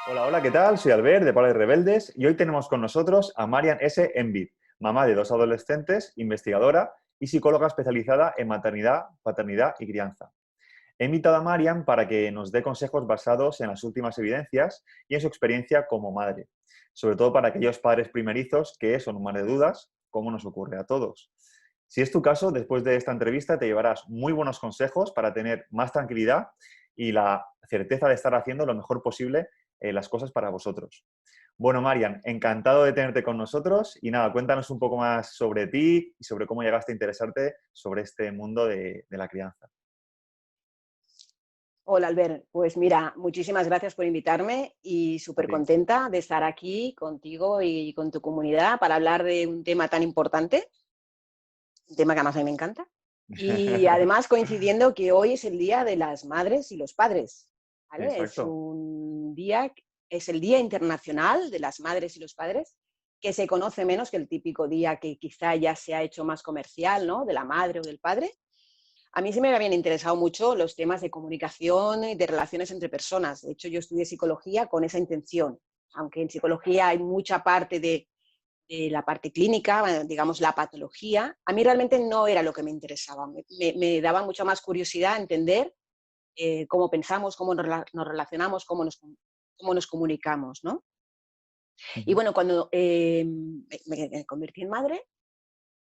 Hola, hola, ¿qué tal? Soy Albert de Padres Rebeldes y hoy tenemos con nosotros a Marian S. Envid, mamá de dos adolescentes, investigadora y psicóloga especializada en maternidad, paternidad y crianza. He invitado a Marian para que nos dé consejos basados en las últimas evidencias y en su experiencia como madre, sobre todo para aquellos padres primerizos que son un mar de dudas, como nos ocurre a todos. Si es tu caso, después de esta entrevista te llevarás muy buenos consejos para tener más tranquilidad y la certeza de estar haciendo lo mejor posible las cosas para vosotros. Bueno, Marian, encantado de tenerte con nosotros y nada, cuéntanos un poco más sobre ti y sobre cómo llegaste a interesarte sobre este mundo de la crianza. Hola Albert, pues mira, muchísimas gracias por invitarme y A súper ti. contenta de estar aquí contigo y con tu comunidad para hablar de un tema tan importante, un tema que además a mí me encanta. Y además coincidiendo que hoy es el Día de las Madres y los Padres, ¿vale? Exacto. Es el Día Internacional de las Madres y los Padres, que se conoce menos que el típico día que quizá ya se ha hecho más comercial, ¿no? De la madre o del padre. A mí sí me habían interesado mucho los temas de comunicación y de relaciones entre personas. De hecho, yo estudié psicología con esa intención, aunque en psicología hay mucha parte de la parte clínica, bueno, digamos la patología. A mí realmente no era lo que me interesaba. Me daba mucha más curiosidad entender cómo pensamos, cómo nos relacionamos, cómo nos comunicamos, ¿no? Y Ujú. bueno, cuando me convertí en madre,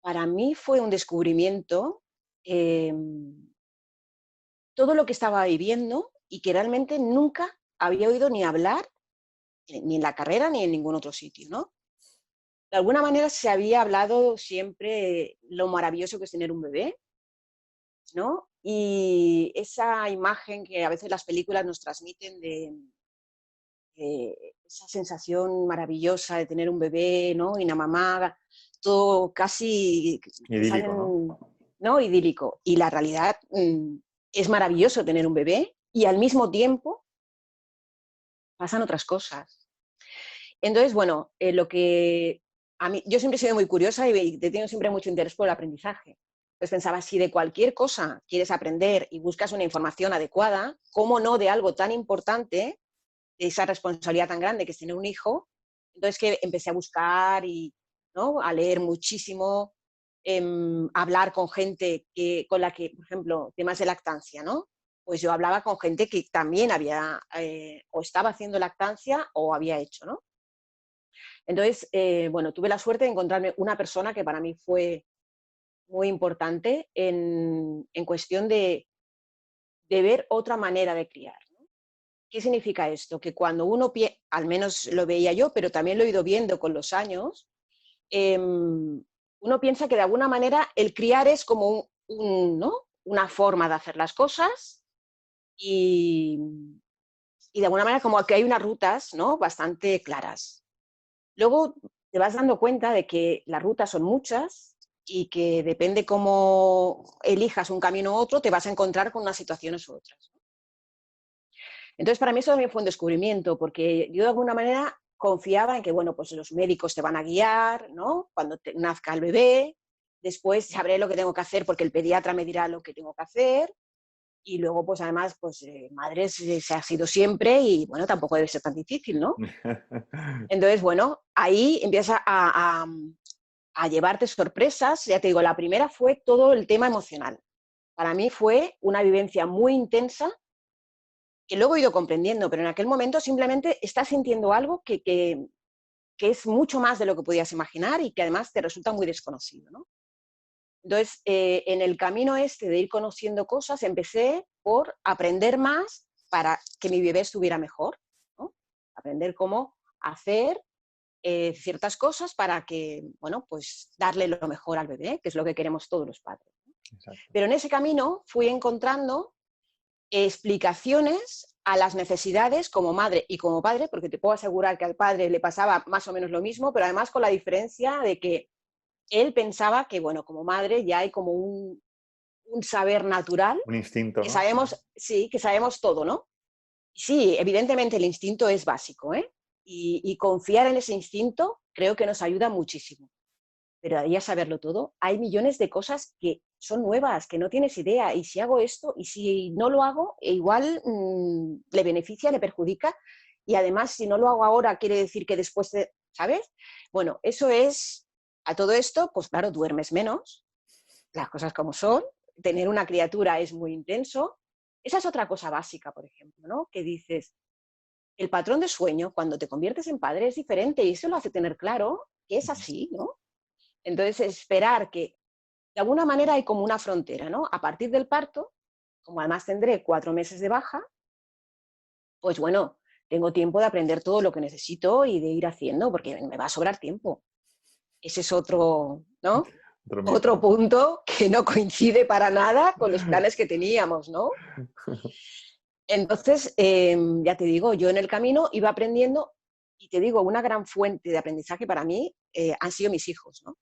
para mí fue un descubrimiento eh, todo lo que estaba viviendo y que realmente nunca había oído ni hablar, ni en la carrera ni en ningún otro sitio, ¿no? De alguna manera se había hablado siempre lo maravilloso que es tener un bebé, ¿no? Y esa imagen que a veces las películas nos transmiten de esa sensación maravillosa de tener un bebé, ¿no? Y una mamá, todo casi que Idílico, ¿no? salen, ¿no? Idílico. Y la realidad es maravilloso tener un bebé y al mismo tiempo pasan otras cosas. Entonces, bueno, lo que a mí, yo siempre he sido muy curiosa y he tenido siempre mucho interés por el aprendizaje. Entonces pensaba, si de cualquier cosa quieres aprender y buscas una información adecuada, ¿cómo no de algo tan importante, de esa responsabilidad tan grande que es tener un hijo? Entonces que empecé a buscar y, ¿no? A leer muchísimo, hablar con gente con la que, por ejemplo, temas de lactancia, ¿no? Pues yo hablaba con gente que también había o estaba haciendo lactancia o había hecho, ¿no? Entonces, bueno, tuve la suerte de encontrarme una persona que para mí fue muy importante en cuestión de ver otra manera de criar, ¿no? ¿Qué significa esto? Que cuando uno, al menos lo veía yo, pero también lo he ido viendo con los años, uno piensa que de alguna manera el criar es como ¿no? Una forma de hacer las cosas y, y de alguna manera como que hay unas rutas, ¿no? Bastante claras. Luego te vas dando cuenta de que las rutas son muchas y que depende cómo elijas un camino u otro, te vas a encontrar con unas situaciones u otras. Entonces, para mí eso también fue un descubrimiento, porque yo de alguna manera confiaba en que, bueno, pues los médicos te van a guiar, ¿no? Cuando nazca el bebé, después sabré lo que tengo que hacer porque el pediatra me dirá lo que tengo que hacer, y luego, pues además, pues madres se ha sido siempre y, bueno, tampoco debe ser tan difícil, ¿no? Entonces, bueno, ahí empiezas a llevarte sorpresas. Ya te digo, la primera fue todo el tema emocional. Para mí fue una vivencia muy intensa que luego he ido comprendiendo, pero en aquel momento simplemente estás sintiendo algo que es mucho más de lo que podías imaginar y que además te resulta muy desconocido, ¿no? Entonces, en el camino este de ir conociendo cosas, empecé por aprender más para que mi bebé estuviera mejor, ¿no? Aprender cómo hacer ciertas cosas para que, bueno, pues darle lo mejor al bebé, que es lo que queremos todos los padres. Exacto. Pero en ese camino fui encontrando explicaciones a las necesidades como madre y como padre, porque te puedo asegurar que al padre le pasaba más o menos lo mismo, pero además con la diferencia de que él pensaba que, bueno, como madre ya hay como un saber natural, Un instinto, que ¿no? sabemos, sí, que sabemos todo, ¿no? Sí, evidentemente el instinto es básico, ¿eh? Y confiar en ese instinto creo que nos ayuda muchísimo. Pero ahí a saberlo todo, hay millones de cosas que son nuevas, que no tienes idea. Y si hago esto, y si no lo hago, igual le beneficia, le perjudica. y además si no lo hago ahora quiere decir que después, ¿sabes? Bueno, eso es, a todo esto, pues claro, duermes menos, las cosas como son, tener una criatura es muy intenso. Esa es otra cosa básica, por ejemplo, ¿no? Que dices, el patrón de sueño cuando te conviertes en padre es diferente y eso lo hace tener claro que es así, ¿no? Entonces, esperar que de alguna manera hay como una frontera, ¿no? A partir del parto, como además tendré 4 meses de baja, pues bueno, tengo tiempo de aprender todo lo que necesito y de ir haciendo, porque me va a sobrar tiempo. Ese es otro, ¿no? Otro Otro mito. punto que no coincide para nada con los planes que teníamos, ¿no? Entonces, ya te digo, yo en el camino iba aprendiendo y te digo, una gran fuente de aprendizaje para mí han sido mis hijos, ¿no?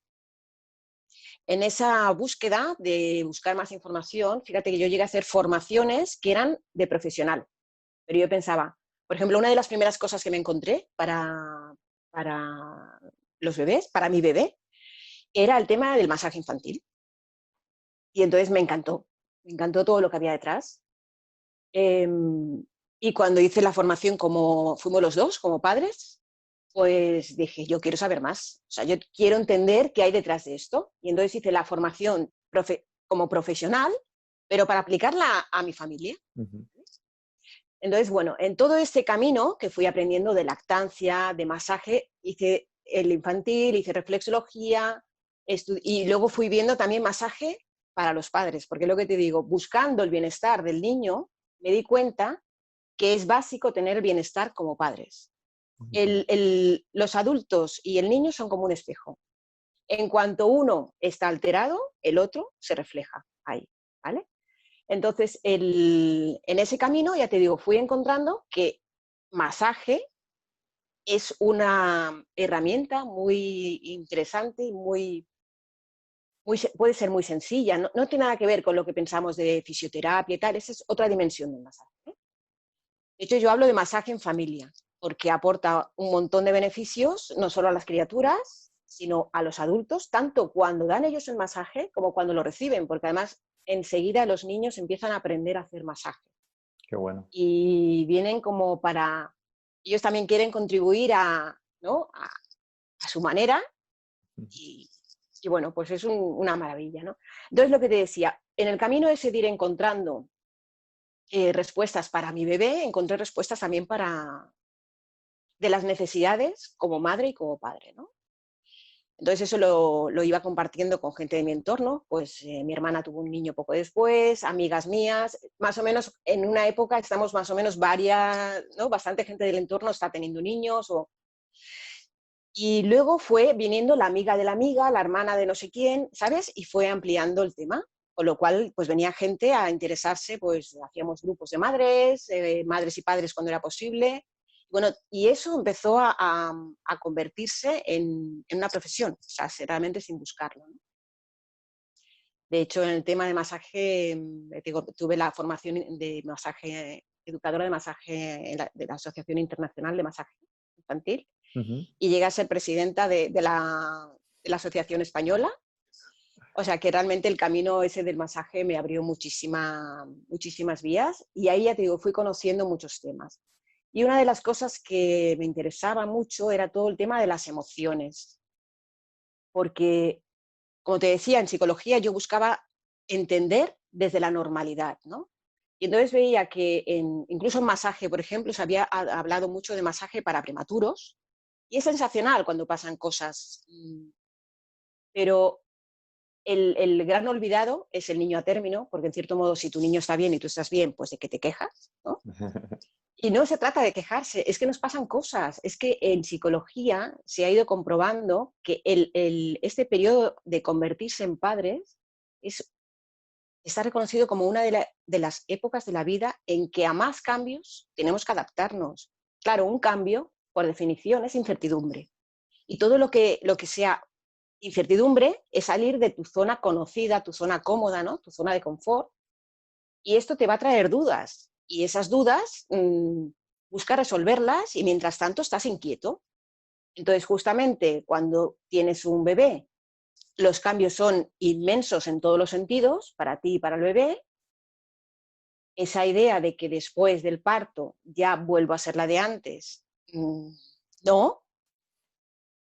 En esa búsqueda de buscar más información, fíjate que yo llegué a hacer formaciones que eran de profesional, pero yo pensaba, por ejemplo, una de las primeras cosas que me encontré para los bebés, para mi bebé, era el tema del masaje infantil. Y entonces me encantó todo lo que había detrás. Eh, y cuando hice la formación, como fuimos los dos, como padres, pues dije, yo quiero saber más. O sea, yo quiero entender qué hay detrás de esto. Y entonces hice la formación como profesional, pero para aplicarla a mi familia. Ujú. Entonces, bueno, en todo este camino que fui aprendiendo de lactancia, de masaje, hice el infantil, hice reflexología, y luego fui viendo también masaje para los padres, porque lo que te digo, buscando el bienestar del niño, me di cuenta que es básico tener bienestar como padres. Los adultos y el niño son como un espejo. En cuanto uno está alterado, el otro se refleja ahí, ¿vale? Entonces, en ese camino, ya te digo, fui encontrando que masaje es una herramienta muy interesante y puede ser muy sencilla. No, no tiene nada que ver con lo que pensamos de fisioterapia y tal, esa es otra dimensión del masaje. De hecho, yo hablo de masaje en familia, porque aporta un montón de beneficios, no solo a las criaturas, sino a los adultos, tanto cuando dan ellos el masaje como cuando lo reciben, porque además enseguida los niños empiezan a aprender a hacer masaje. Qué bueno. Y vienen como para, ellos también quieren contribuir a, ¿no? a su manera y, y bueno, pues es una maravilla, ¿no? Entonces lo que te decía, en el camino ese de ir encontrando respuestas para mi bebé, encontré respuestas también de las necesidades como madre y como padre, ¿no? Entonces eso lo iba compartiendo con gente de mi entorno, pues mi hermana tuvo un niño poco después, amigas mías, más o menos en una época estamos más o menos varias, ¿no? Bastante gente del entorno está teniendo niños. Y luego fue viniendo la amiga de la amiga, la hermana de no sé quién, ¿sabes? Y fue ampliando el tema, con lo cual pues venía gente a interesarse, pues hacíamos grupos de madres, madres y padres cuando era posible. Bueno, y eso empezó a convertirse en una profesión, o sea, realmente sin buscarlo, ¿no? De hecho, en el tema de masaje, digo, tuve la formación de masaje, educadora de masaje de la Asociación Internacional de Masaje Infantil, Ujú. y llegué a ser presidenta de la Asociación Española. O sea que realmente el camino ese del masaje me abrió muchísimas vías y ahí ya te digo, fui conociendo muchos temas. Y una de las cosas que me interesaba mucho era todo el tema de las emociones, porque, como te decía, en psicología yo buscaba entender desde la normalidad, ¿no? Y entonces veía que incluso en masaje, por ejemplo, se había hablado mucho de masaje para prematuros y es sensacional cuando pasan cosas, pero el gran olvidado es el niño a término, porque en cierto modo si tu niño está bien y tú estás bien, pues de que te quejas, ¿no? Y no se trata de quejarse, es que nos pasan cosas. Es que en psicología se ha ido comprobando que este periodo de convertirse en padres está reconocido como una de las épocas de la vida en que a más cambios tenemos que adaptarnos. Claro, un cambio, por definición, es incertidumbre. Y todo lo que sea incertidumbre es salir de tu zona conocida, tu zona cómoda, ¿no? Tu zona de confort. Y esto te va a traer dudas. Y esas dudas busca resolverlas y mientras tanto estás inquieto. Entonces, justamente cuando tienes un bebé, los cambios son inmensos en todos los sentidos, para ti y para el bebé, esa idea de que después del parto ya vuelvo a ser la de antes, no,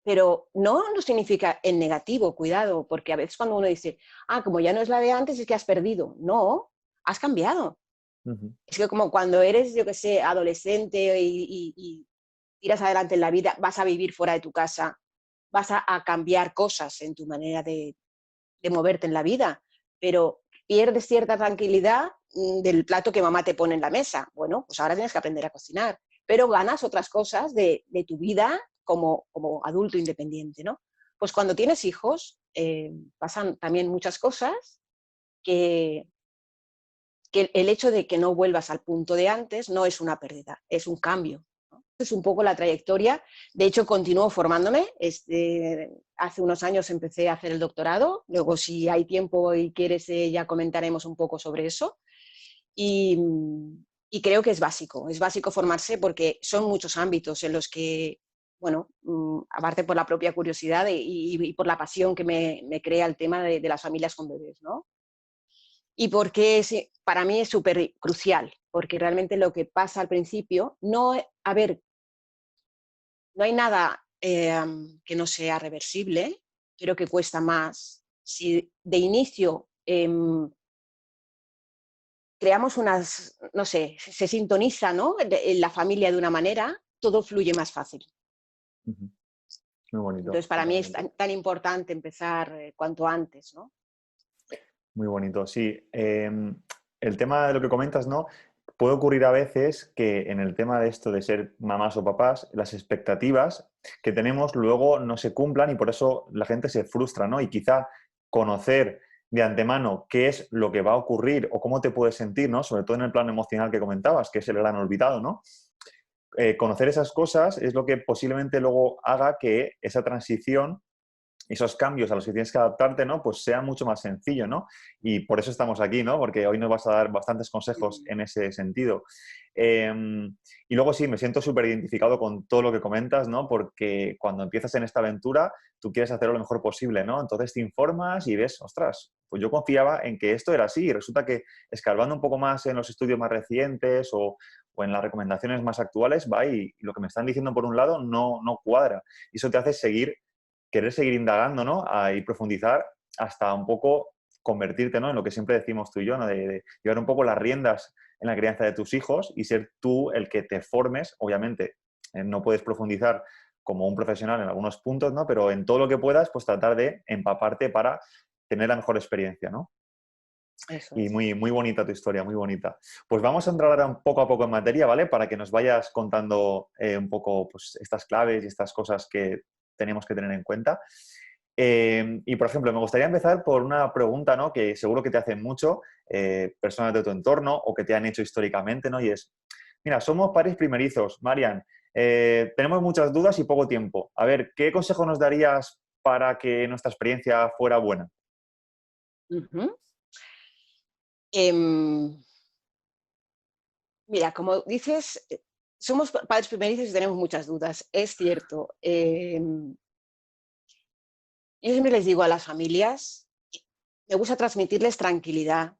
pero no significa en negativo, cuidado, porque a veces cuando uno dice, como ya no es la de antes, es que has perdido. No, has cambiado. Ujú, Es que como cuando eres, yo qué sé, adolescente y tiras adelante en la vida, vas a vivir fuera de tu casa, vas a cambiar cosas en tu manera de moverte en la vida, pero pierdes cierta tranquilidad del plato que mamá te pone en la mesa. Bueno, pues ahora tienes que aprender a cocinar, pero ganas otras cosas de tu vida como adulto independiente, ¿no? Pues cuando tienes hijos, pasan también muchas cosas que, que el hecho de que no vuelvas al punto de antes no es una pérdida, es un cambio. ¿No? Es un poco la trayectoria. De hecho, continúo formándome. Hace unos años empecé a hacer el doctorado. Luego, si hay tiempo y quieres, ya comentaremos un poco sobre eso. Y, y creo que es básico formarse porque son muchos ámbitos en los que, bueno, aparte por la propia curiosidad y por la pasión que me crea el tema de las familias con bebés, ¿no? Y porque para mí es súper crucial, porque realmente lo que pasa al principio, no, a ver, no hay nada que no sea reversible, pero que cuesta más. Si de inicio creamos unas, no sé, se sintoniza, ¿no? En la familia de una manera, todo fluye más fácil. ujú. Muy bonito, Entonces, para mí es tan importante empezar cuanto antes, ¿no? muy bonito. Sí, el tema de lo que comentas, ¿no? Puede ocurrir a veces que en el tema de esto de ser mamás o papás, las expectativas que tenemos luego no se cumplan y por eso la gente se frustra, ¿no? Y quizá conocer de antemano qué es lo que va a ocurrir o cómo te puedes sentir, ¿no? Sobre todo en el plano emocional que comentabas, que es el gran olvidado, ¿no? Conocer esas cosas es lo que posiblemente luego haga que esa transición, esos cambios a los que tienes que adaptarte, ¿no? Pues sea mucho más sencillo, ¿no? Y por eso estamos aquí, ¿no? Porque hoy nos vas a dar bastantes consejos en ese sentido. Eh, y luego sí, me siento súper identificado con todo lo que comentas, ¿no? Porque cuando empiezas en esta aventura, tú quieres hacerlo lo mejor posible, ¿no? Entonces te informas y ves, ostras, pues yo confiaba en que esto era así y resulta que escarbando un poco más en los estudios más recientes o en las recomendaciones más actuales, va y lo que me están diciendo por un lado no cuadra. Y eso te hace querer seguir indagando, ¿no? Y profundizar hasta un poco convertirte, ¿no? En lo que siempre decimos tú y yo, ¿no? De llevar un poco las riendas en la crianza de tus hijos y ser tú el que te formes. Obviamente, no puedes profundizar como un profesional en algunos puntos, ¿no? Pero en todo lo que puedas, pues tratar de empaparte para tener la mejor experiencia, ¿no? Eso Y es. muy bonita tu historia, muy bonita. Pues vamos a entrar ahora un poco a poco en materia, ¿vale? Para que nos vayas contando un poco pues, estas claves y estas cosas que tenemos que tener en cuenta. Y, por ejemplo, me gustaría empezar por una pregunta, ¿no? Que seguro que te hacen mucho personas de tu entorno o que te han hecho históricamente, ¿no? Y es, mira, somos padres primerizos, Marian, tenemos muchas dudas y poco tiempo. A ver, ¿qué consejo nos darías para que nuestra experiencia fuera buena? Ujú. Em, Mira, como dices, somos padres primerizos y tenemos muchas dudas, es cierto. Yo siempre les digo a las familias, me gusta transmitirles tranquilidad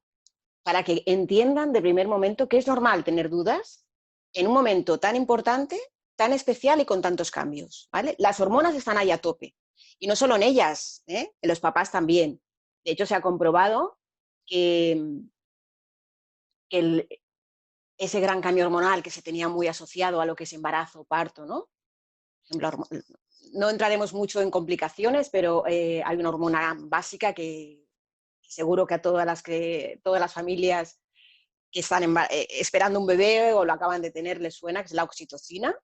para que entiendan de primer momento que es normal tener dudas en un momento tan importante, tan especial y con tantos cambios, ¿vale? Las hormonas están ahí a tope y no solo en ellas, en los papás también. De hecho, se ha comprobado que, que ese gran cambio hormonal que se tenía muy asociado a lo que es embarazo, parto, ¿no? Por ejemplo, no entraremos mucho en complicaciones, pero hay una hormona básica que seguro que a todas las familias que están esperando un bebé o lo acaban de tener les suena, que es la oxitocina.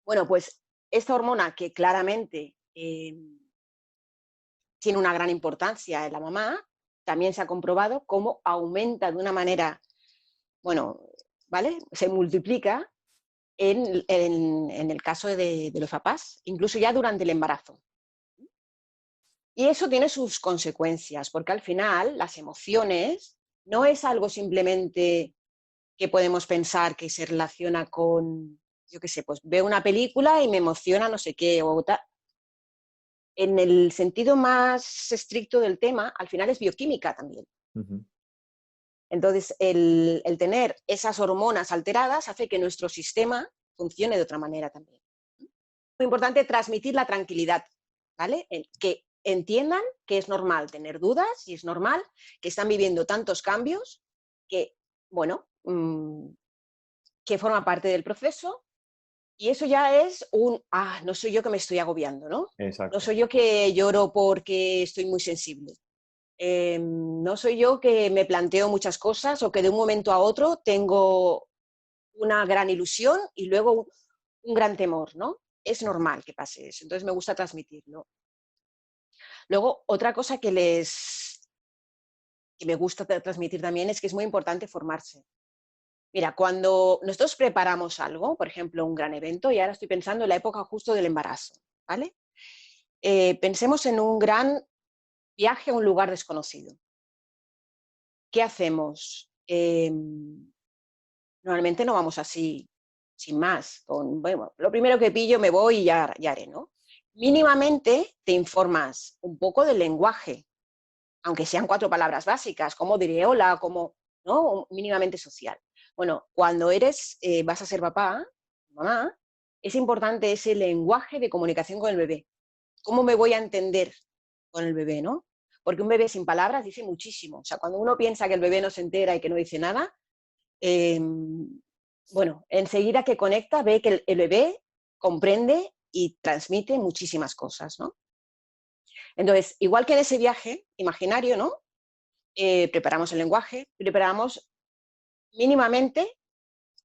Bueno, pues esta hormona que claramente tiene una gran importancia en la mamá, también se ha comprobado cómo aumenta de una manera, bueno, ¿vale? Se multiplica en el caso de los papás, incluso ya durante el embarazo. Y eso tiene sus consecuencias, porque al final las emociones no es algo simplemente que podemos pensar que se relaciona con, yo qué sé, pues veo una película y me emociona no sé qué, o tal. En el sentido más estricto del tema, al final es bioquímica también. Ujú. Entonces, el tener esas hormonas alteradas hace que nuestro sistema funcione de otra manera también. Muy importante transmitir la tranquilidad, ¿vale? Que entiendan que es normal tener dudas y es normal que están viviendo tantos cambios que, bueno, que forma parte del proceso y eso ya es no soy yo que me estoy agobiando, ¿no? No Exacto. soy yo que lloro porque estoy muy sensible. No soy yo que me planteo muchas cosas o que de un momento a otro tengo una gran ilusión y luego un gran temor, ¿no? Es normal que pase eso, entonces me gusta transmitirlo. Luego, otra cosa que me gusta transmitir también es que es muy importante formarse. Mira, cuando nosotros preparamos algo, por ejemplo, un gran evento, y ahora estoy pensando en la época justo del embarazo, ¿vale? Pensemos en un gran viaje a un lugar desconocido. ¿Qué hacemos? Normalmente no vamos así, sin más. Bueno, lo primero que pillo me voy y ya haré, ¿no? Mínimamente te informas un poco del lenguaje, aunque sean 4 palabras básicas, como diré hola, como, ¿no? Mínimamente social. Bueno, cuando vas a ser papá, mamá, es importante ese lenguaje de comunicación con el bebé. ¿Cómo me voy a entender con el bebé, no? Porque un bebé sin palabras dice muchísimo. O sea, cuando uno piensa que el bebé no se entera y que no dice nada, eh, bueno, enseguida que conecta ve que el bebé comprende y transmite muchísimas cosas, ¿no? Entonces, igual que en ese viaje imaginario, ¿no? Preparamos el lenguaje, preparamos mínimamente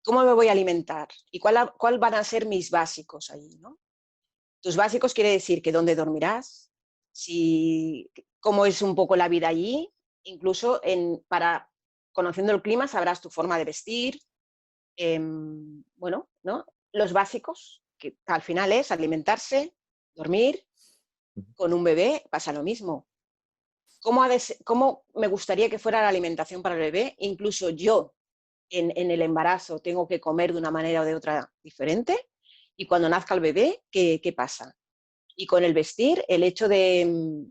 cómo me voy a alimentar y cuál van a ser mis básicos allí, ¿no? Tus básicos quiere decir que dónde dormirás, cómo es un poco la vida allí, incluso conociendo el clima sabrás tu forma de vestir, bueno, ¿no? Los básicos, que al final es alimentarse, dormir, con un bebé pasa lo mismo. ¿Cómo me gustaría que fuera la alimentación para el bebé? Incluso yo en el embarazo tengo que comer de una manera o de otra diferente. Y cuando nazca el bebé, ¿qué pasa? Y con el vestir, el hecho de,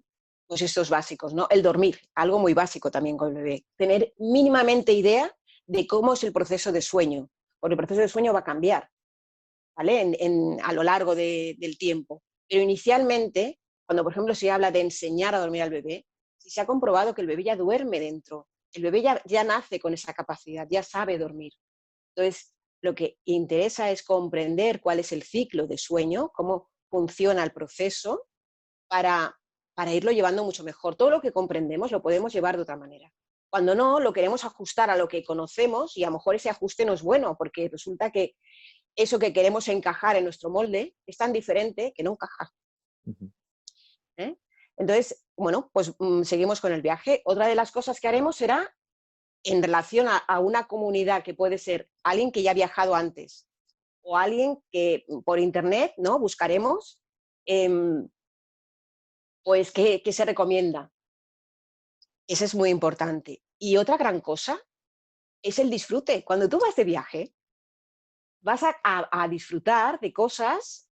pues estos básicos, ¿no? El dormir, algo muy básico también con el bebé. Tener mínimamente idea de cómo es el proceso de sueño, porque el proceso de sueño va a cambiar, ¿vale? A lo largo del tiempo. Pero inicialmente, cuando por ejemplo se habla de enseñar a dormir al bebé, si se ha comprobado que el bebé ya duerme dentro, el bebé ya nace con esa capacidad, ya sabe dormir. Entonces, lo que interesa es comprender cuál es el ciclo de sueño, cómo funciona el proceso para irlo llevando mucho mejor. Todo lo que comprendemos lo podemos llevar de otra manera. Cuando no, lo queremos ajustar a lo que conocemos y a lo mejor ese ajuste no es bueno, porque resulta que eso que queremos encajar en nuestro molde es tan diferente que no encaja. ¿Eh? Entonces, bueno, pues seguimos con el viaje. Otra de las cosas que haremos será en relación a una comunidad que puede ser alguien que ya ha viajado antes o alguien que por internet, ¿no? Buscaremos pues qué se recomienda. Eso es muy importante. Y otra gran cosa es el disfrute. Cuando tú vas de viaje, vas a disfrutar de cosas,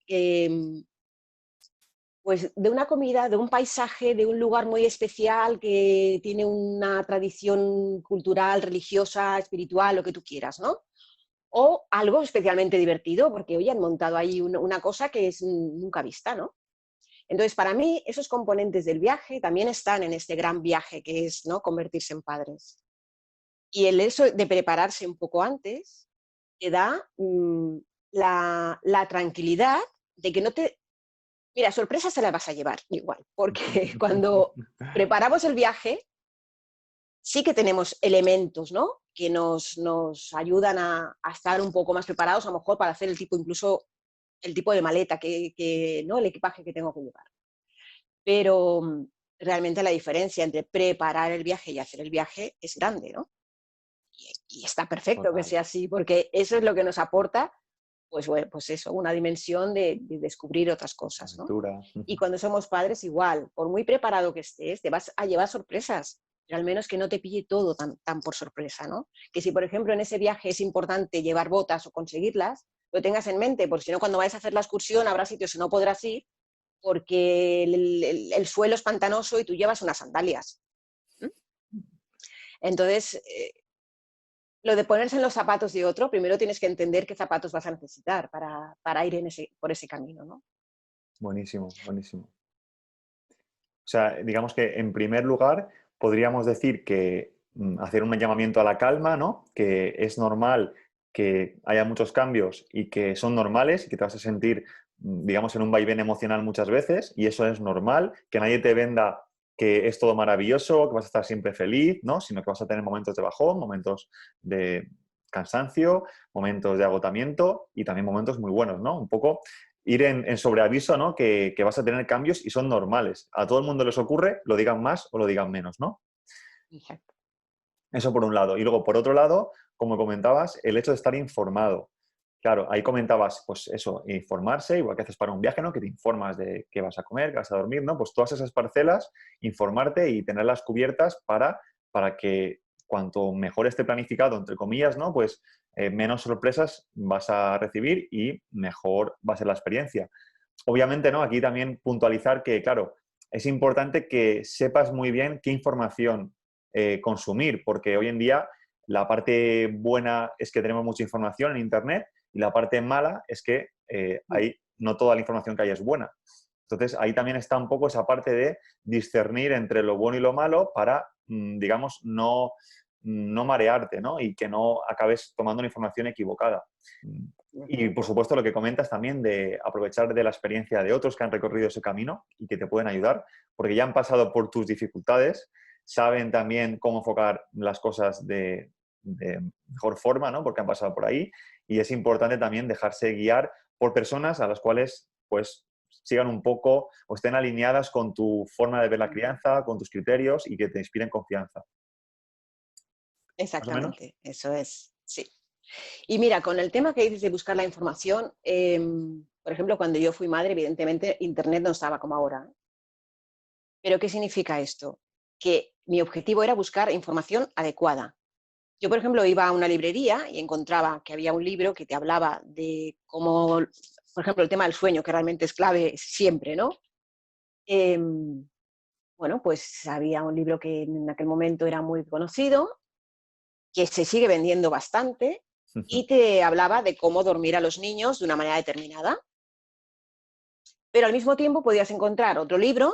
pues de una comida, de un paisaje, de un lugar muy especial que tiene una tradición cultural, religiosa, espiritual, lo que tú quieras, ¿no? O algo especialmente divertido, porque hoy han montado ahí una cosa que es nunca vista, ¿no? Entonces, para mí, esos componentes del viaje también están en este gran viaje que es, ¿no?, convertirse en padres. Y el eso de prepararse un poco antes te da la tranquilidad de que no te... Mira, sorpresas te las vas a llevar igual, porque cuando preparamos el viaje sí que tenemos elementos, ¿no?, que nos ayudan a estar un poco más preparados, a lo mejor para hacer incluso el tipo de maleta, ¿no?, el equipaje que tengo que llevar. Pero realmente la diferencia entre preparar el viaje y hacer el viaje es grande, ¿no? Y está perfecto que Total. sea así, porque eso es lo que nos aporta, pues, bueno, pues eso, una dimensión de descubrir otras cosas, ¿no? Aventura. Y cuando somos padres, igual, por muy preparado que estés, te vas a llevar sorpresas, pero al menos que no te pille todo tan por sorpresa, ¿no? Que si, por ejemplo, en ese viaje es importante llevar botas o conseguirlas, lo tengas en mente, porque si no, cuando vayas a hacer la excursión, habrá sitios que no podrás ir porque el suelo es pantanoso y tú llevas unas sandalias. ¿Mm? Entonces, Lo de ponerse en los zapatos de otro, primero tienes que entender qué zapatos vas a necesitar para ir por ese camino, ¿no? Buenísimo, buenísimo. O sea, digamos que en primer lugar podríamos decir que hacer un llamamiento a la calma, ¿no? Que es normal que haya muchos cambios y que son normales y que te vas a sentir, digamos, en un vaivén emocional muchas veces y eso es normal, que nadie te venda que es todo maravilloso, que vas a estar siempre feliz, ¿no? Sino que vas a tener momentos de bajón, momentos de cansancio, momentos de agotamiento y también momentos muy buenos, ¿no? Un poco ir en sobreaviso, ¿no? Que vas a tener cambios y son normales. A todo el mundo les ocurre, lo digan más o lo digan menos, ¿no? Exacto. Eso por un lado. Y luego, por otro lado, como comentabas, el hecho de estar informado. Claro, ahí comentabas, pues eso, informarse, igual que haces para un viaje, ¿no? Que te informas de qué vas a comer, qué vas a dormir, ¿no? Pues todas esas parcelas, informarte y tenerlas cubiertas para que cuanto mejor esté planificado, entre comillas, ¿no? Pues menos sorpresas vas a recibir y mejor va a ser la experiencia. Obviamente, ¿no? Aquí también puntualizar que, claro, es importante que sepas muy bien qué información consumir, porque hoy en día la parte buena es que tenemos mucha información en Internet y la parte mala es que no toda la información que hay es buena. Entonces, ahí también está un poco esa parte de discernir entre lo bueno y lo malo para, digamos, no marearte, ¿no? Y que no acabes tomando una información equivocada. Y, por supuesto, lo que comentas también de aprovechar de la experiencia de otros que han recorrido ese camino y que te pueden ayudar, porque ya han pasado por tus dificultades, saben también cómo enfocar las cosas de mejor forma, ¿no? Porque han pasado por ahí. Y es importante también dejarse guiar por personas a las cuales, pues, sigan un poco o estén alineadas con tu forma de ver la crianza, con tus criterios y que te inspiren confianza. ¿Más o menos? Exactamente, eso es, sí. Y mira, con el tema que dices de buscar la información, por ejemplo, cuando yo fui madre, evidentemente Internet no estaba como ahora. ¿Pero qué significa esto? Que mi objetivo era buscar información adecuada. Yo, por ejemplo, iba a una librería y encontraba que había un libro que te hablaba de cómo, por ejemplo, el tema del sueño, que realmente es clave siempre, ¿no? Em, bueno, pues había un libro que en aquel momento era muy conocido, que se sigue vendiendo bastante, y te hablaba de cómo dormir a los niños de una manera determinada. Pero al mismo tiempo podías encontrar otro libro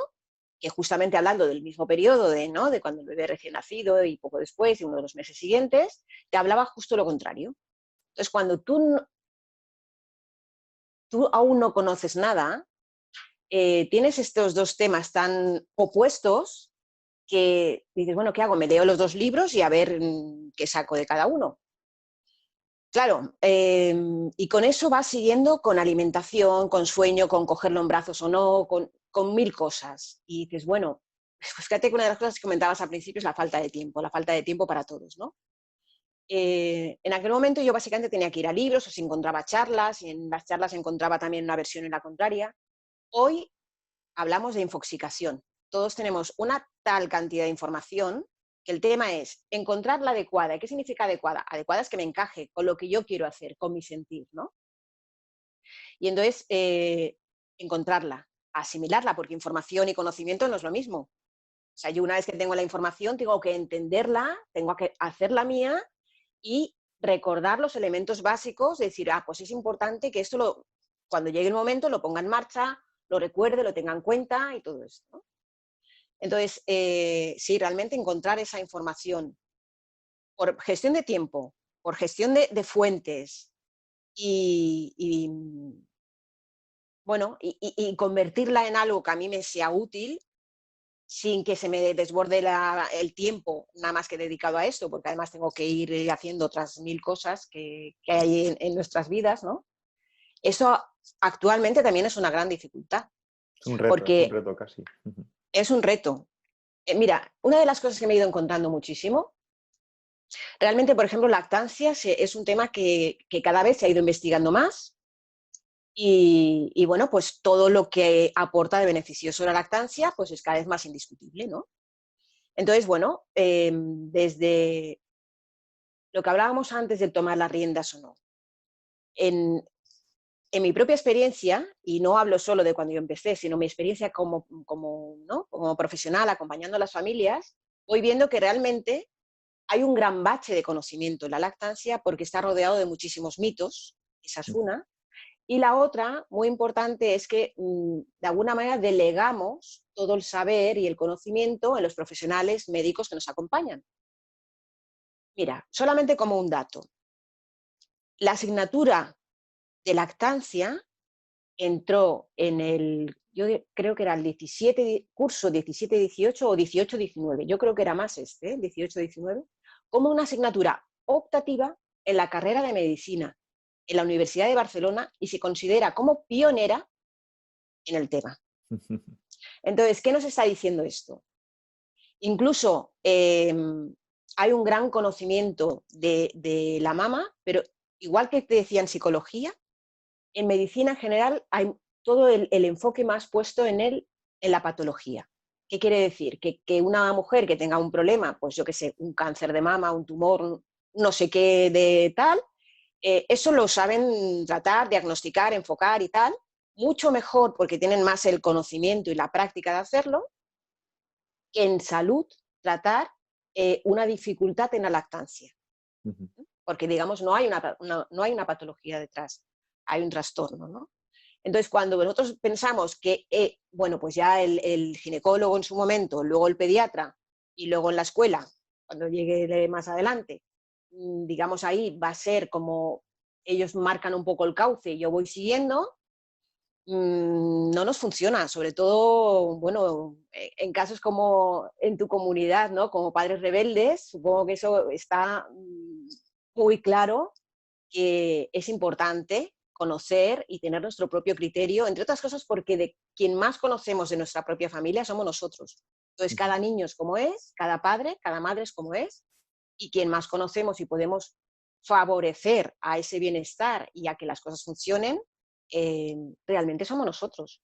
que justamente hablando del mismo periodo ¿no? de cuando el bebé recién nacido y poco después y uno de los meses siguientes, te hablaba justo lo contrario. Entonces, cuando tú aún no conoces nada, tienes estos dos temas tan opuestos que dices, bueno, ¿qué hago? Me leo los dos libros y a ver qué saco de cada uno. Claro, y con eso vas siguiendo con alimentación, con sueño, con cogerlo en brazos o no, con mil cosas. Y dices, bueno, pues fíjate que una de las cosas que comentabas al principio es la falta de tiempo para todos, ¿no? En aquel momento yo básicamente tenía que ir a libros o si encontraba charlas y en las charlas encontraba también una versión en la contraria. Hoy hablamos de infoxicación. Todos tenemos una tal cantidad de información que el tema es encontrar la adecuada. ¿Y qué significa adecuada? Adecuada es que me encaje con lo que yo quiero hacer, con mi sentir, ¿no? Y entonces encontrarla, asimilarla, porque información y conocimiento no es lo mismo. O sea, yo una vez que tengo la información tengo que entenderla, tengo que hacerla mía y recordar los elementos básicos, decir, pues es importante que esto cuando llegue el momento lo ponga en marcha, lo recuerde, lo tenga en cuenta y todo esto, ¿no? Entonces, sí, realmente encontrar esa información por gestión de tiempo, por gestión de fuentes y, bueno, y convertirla en algo que a mí me sea útil sin que se me desborde el tiempo nada más que dedicado a esto, porque además tengo que ir haciendo otras mil cosas que hay en nuestras vidas, ¿no? Eso actualmente también es una gran dificultad, Es un porque reto casi. es un reto. Mira, una de las cosas que me he ido encontrando muchísimo, realmente, por ejemplo, lactancia es un tema que cada vez se ha ido investigando más y, bueno, pues todo lo que aporta de beneficioso la lactancia, pues es cada vez más indiscutible, ¿no? Entonces, bueno, desde lo que hablábamos antes de tomar las riendas o no, en, en mi propia experiencia, y no hablo solo de cuando yo empecé, sino mi experiencia ¿no? como profesional acompañando a las familias, voy viendo que realmente hay un gran bache de conocimiento en la lactancia porque está rodeado de muchísimos mitos, esa es una. Y la otra, muy importante, es que de alguna manera delegamos todo el saber y el conocimiento en los profesionales médicos que nos acompañan. Mira, solamente como un dato, la asignatura de lactancia entró en yo creo que era el 17, curso 17-18 o 18-19, yo creo que era más 18-19, como una asignatura optativa en la carrera de medicina en la Universidad de Barcelona y se considera como pionera en el tema. Entonces, ¿qué nos está diciendo esto? Incluso hay un gran conocimiento de la mama, pero igual que te decía en psicología, en medicina en general hay todo el enfoque más puesto en la patología. ¿Qué quiere decir? Que una mujer que tenga un problema, pues yo qué sé, un cáncer de mama, un tumor, no sé qué de tal, eso lo saben tratar, diagnosticar, enfocar y tal, mucho mejor porque tienen más el conocimiento y la práctica de hacerlo, que en salud tratar una dificultad en la lactancia. Porque, digamos, no hay una patología detrás, hay un trastorno, ¿no? Entonces, cuando nosotros pensamos que, bueno, pues ya el ginecólogo en su momento, luego el pediatra y luego en la escuela, cuando llegue más adelante, digamos ahí va a ser como ellos marcan un poco el cauce y yo voy siguiendo, no nos funciona, sobre todo, bueno, en casos como en tu comunidad, ¿no? Como Padres Rebeldes, supongo que eso está muy claro, que es importante conocer y tener nuestro propio criterio, entre otras cosas porque de quien más conocemos de nuestra propia familia somos nosotros. Entonces, cada niño es como es, cada padre, cada madre es como es, y quien más conocemos y podemos favorecer a ese bienestar y a que las cosas funcionen, realmente somos nosotros.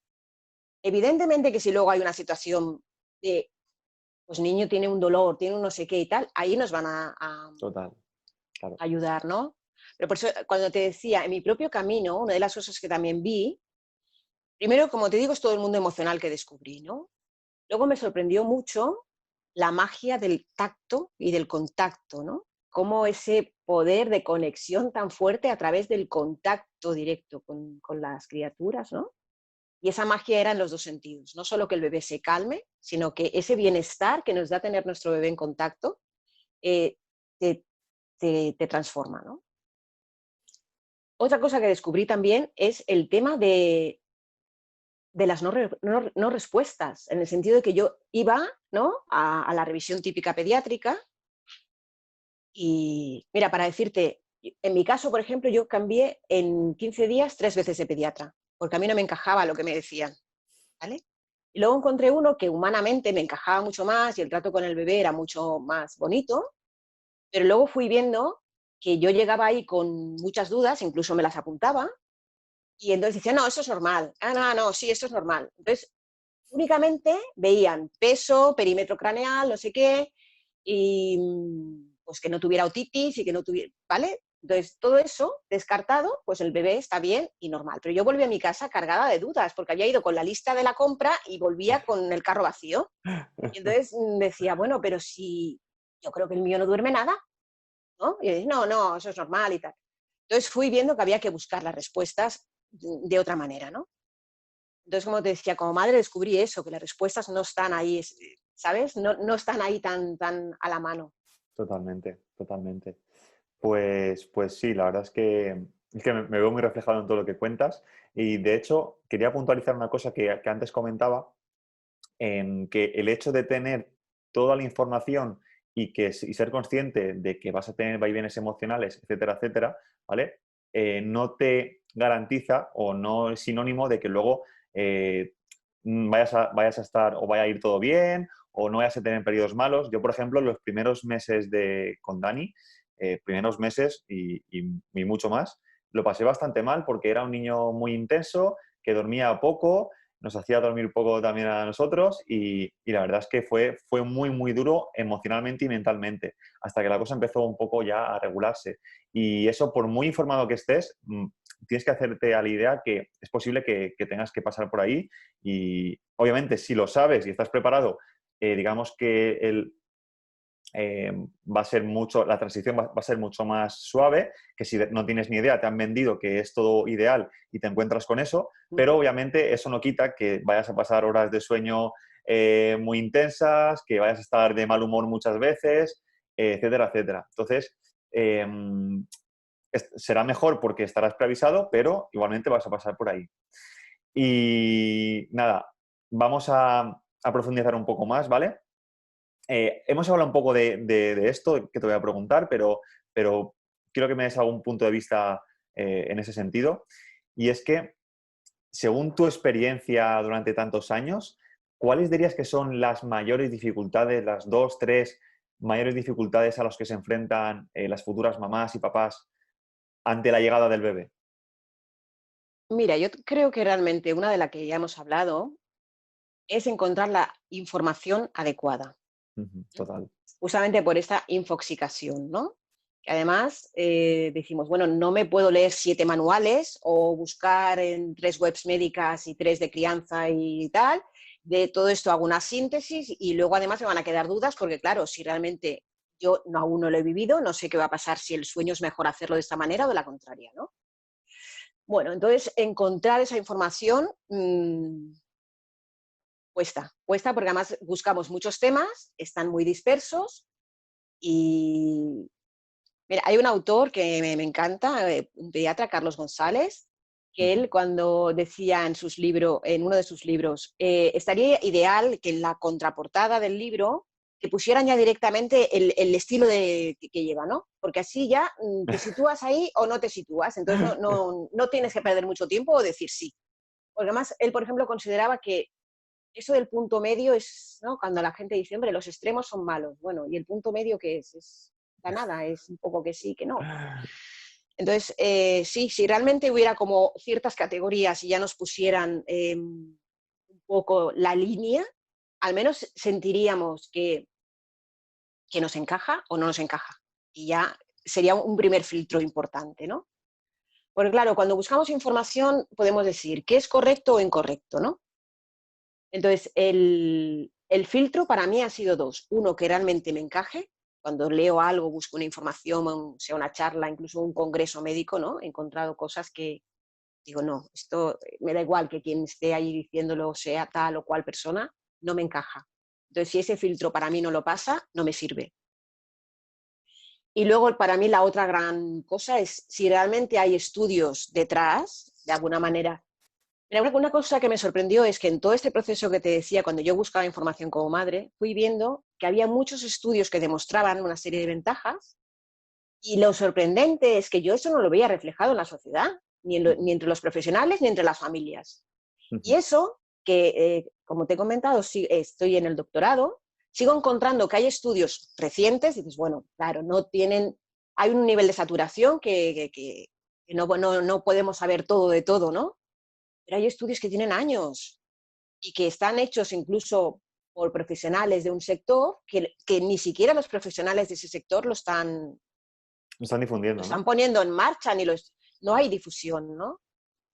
Evidentemente que si luego hay una situación de, pues niño tiene un dolor, tiene un no sé qué y tal, ahí nos van a Total, claro. ayudar, ¿no? Pero por eso, cuando te decía, en mi propio camino, una de las cosas que también vi, primero, como te digo, es todo el mundo emocional que descubrí, ¿no? Luego me sorprendió mucho la magia del tacto y del contacto, ¿no? Cómo ese poder de conexión tan fuerte a través del contacto directo con las criaturas, ¿no? Y esa magia era en los dos sentidos, no solo que el bebé se calme, sino que ese bienestar que nos da tener nuestro bebé en contacto eh, te, te transforma, ¿no? Otra cosa que descubrí también es el tema de las no respuestas, en el sentido de que yo iba, ¿no?, a la revisión típica pediátrica y, mira, para decirte, en mi caso, por ejemplo, yo cambié en 15 días 3 veces de pediatra, porque a mí no me encajaba lo que me decían, ¿vale? Y luego encontré uno que humanamente me encajaba mucho más y el trato con el bebé era mucho más bonito, pero luego fui viendo que yo llegaba ahí con muchas dudas, incluso me las apuntaba, y entonces decían, no, eso es normal. Ah, no, no, sí, esto es normal. Entonces, únicamente veían peso, perímetro craneal, no sé qué, y pues que no tuviera otitis y que no tuviera, ¿vale? Entonces, todo eso descartado, pues el bebé está bien y normal. Pero yo volví a mi casa cargada de dudas, porque había ido con la lista de la compra y volvía con el carro vacío. Y entonces decía, bueno, pero si yo creo que el mío no duerme nada, ¿no? Y yo decía, no, no, eso es normal y tal. Entonces fui viendo que había que buscar las respuestas de otra manera, ¿no? Entonces, como te decía, como madre descubrí eso, que las respuestas no están ahí, ¿sabes? No están ahí tan a la mano. Totalmente, totalmente. Pues sí, la verdad es que me veo muy reflejado en todo lo que cuentas y de hecho quería puntualizar una cosa que antes comentaba, en que el hecho de tener toda la información y ser consciente de que vas a tener vaivenes emocionales, etcétera, etcétera, ¿vale? No te garantiza o no es sinónimo de que luego vayas a estar o vaya a ir todo bien o no vayas a tener periodos malos. Yo, por ejemplo, los primeros meses con Dani, primeros meses y mucho más, lo pasé bastante mal porque era un niño muy intenso, que dormía poco, nos hacía dormir poco también a nosotros y la verdad es que fue muy, muy duro emocionalmente y mentalmente, hasta que la cosa empezó un poco ya a regularse. Y eso, por muy informado que estés, tienes que hacerte a la idea que es posible que tengas que pasar por ahí y obviamente si lo sabes y estás preparado, digamos que va a ser la transición va a ser mucho más suave, que si no tienes ni idea, te han vendido que es todo ideal y te encuentras con eso, pero obviamente eso no quita que vayas a pasar horas de sueño muy intensas, que vayas a estar de mal humor muchas veces, etcétera, etcétera. Entonces, será mejor porque estarás preavisado, pero igualmente vas a pasar por ahí. Y nada, vamos a profundizar un poco más, ¿vale? Hemos hablado un poco de esto que te voy a preguntar, pero quiero que me des algún punto de vista en ese sentido. Y es que, según tu experiencia durante tantos años, ¿cuáles dirías que son las mayores dificultades, las dos, tres mayores dificultades a las que se enfrentan las futuras mamás y papás ante la llegada del bebé? Mira, yo creo que realmente una de las que ya hemos hablado es encontrar la información adecuada, Ujú, total. justamente por esta infoxicación, ¿no? Que además decimos, bueno, no me puedo leer 7 manuales o buscar en 3 webs médicas y 3 de crianza y tal. De todo esto hago una síntesis y luego además me van a quedar dudas porque, claro, si realmente yo aún no lo he vivido, no sé qué va a pasar si el sueño es mejor hacerlo de esta manera o de la contraria, ¿no? Bueno, entonces encontrar esa información cuesta porque además buscamos muchos temas, están muy dispersos y mira, hay un autor que me encanta, un pediatra, Carlos González, que Ujú. él cuando decía en sus libros, en uno de sus libros, estaría ideal que en la contraportada del libro que pusieran ya directamente el estilo que lleva, ¿no? Porque así ya te sitúas ahí o no te sitúas, entonces no tienes que perder mucho tiempo o decir sí. Porque además él, por ejemplo, consideraba que eso del punto medio es, ¿no? Cuando la gente dice, hombre, los extremos son malos. Bueno, ¿y el punto medio qué es? Es nada, es un poco que sí, que no. Entonces, sí, si realmente hubiera como ciertas categorías y ya nos pusieran un poco la línea, al menos sentiríamos que nos encaja o no nos encaja. Y ya sería un primer filtro importante, ¿no? Porque claro, cuando buscamos información podemos decir qué es correcto o incorrecto, ¿no? Entonces, el filtro para mí ha sido dos. Uno, que realmente me encaje. Cuando leo algo, busco una información, sea una charla, incluso un congreso médico, ¿no? He encontrado cosas que digo, no, esto me da igual que quien esté ahí diciéndolo sea tal o cual persona, no me encaja. Entonces, si ese filtro para mí no lo pasa, no me sirve. Y luego, para mí, la otra gran cosa es si realmente hay estudios detrás, de alguna manera. Mira, una cosa que me sorprendió es que en todo este proceso que te decía, cuando yo buscaba información como madre, fui viendo que había muchos estudios que demostraban una serie de ventajas y lo sorprendente es que yo eso no lo veía reflejado en la sociedad, ni entre los profesionales ni entre las familias. Y eso, que como te he comentado, sí, estoy en el doctorado, sigo encontrando que hay estudios recientes, y dices, bueno, claro, no tienen, hay un nivel de saturación que no podemos saber todo de todo, ¿no? Pero hay estudios que tienen años y que están hechos incluso por profesionales de un sector que ni siquiera los profesionales de ese sector Lo están lo difundiendo, están ¿no? poniendo en marcha, no hay difusión, ¿no?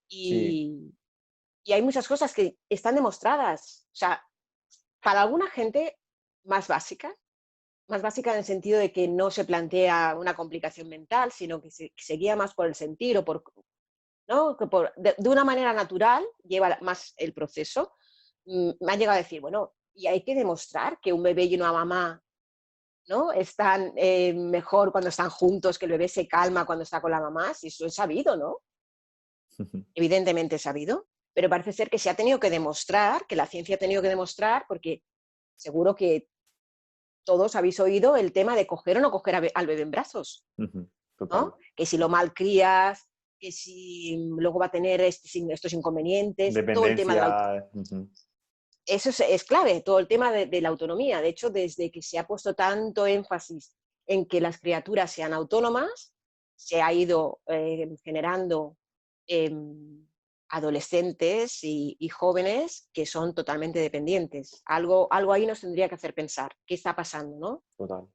Sí. Y hay muchas cosas que están demostradas. O sea, para alguna gente más básica en el sentido de que no se plantea una complicación mental, sino que se guía más por el sentir o por, ¿no? Que de una manera natural lleva más el proceso. Me han llegado a decir, bueno, y hay que demostrar que un bebé y una mamá, ¿no? Están mejor cuando están juntos, que el bebé se calma cuando está con la mamá, si eso es sabido, ¿no? Evidentemente es sabido, pero parece ser que se ha tenido que demostrar, que la ciencia ha tenido que demostrar, porque seguro que todos habéis oído el tema de coger o no coger al bebé en brazos, Total. ¿no? Que si lo malcrías, que si luego va a tener estos inconvenientes, todo el tema de la Dependencia. eso es clave, todo el tema de la autonomía. De hecho, desde que se ha puesto tanto énfasis en que las criaturas sean autónomas, se ha ido generando eh, adolescentes y jóvenes que son totalmente dependientes. Algo ahí nos tendría que hacer pensar, ¿qué está pasando? ¿No? Total.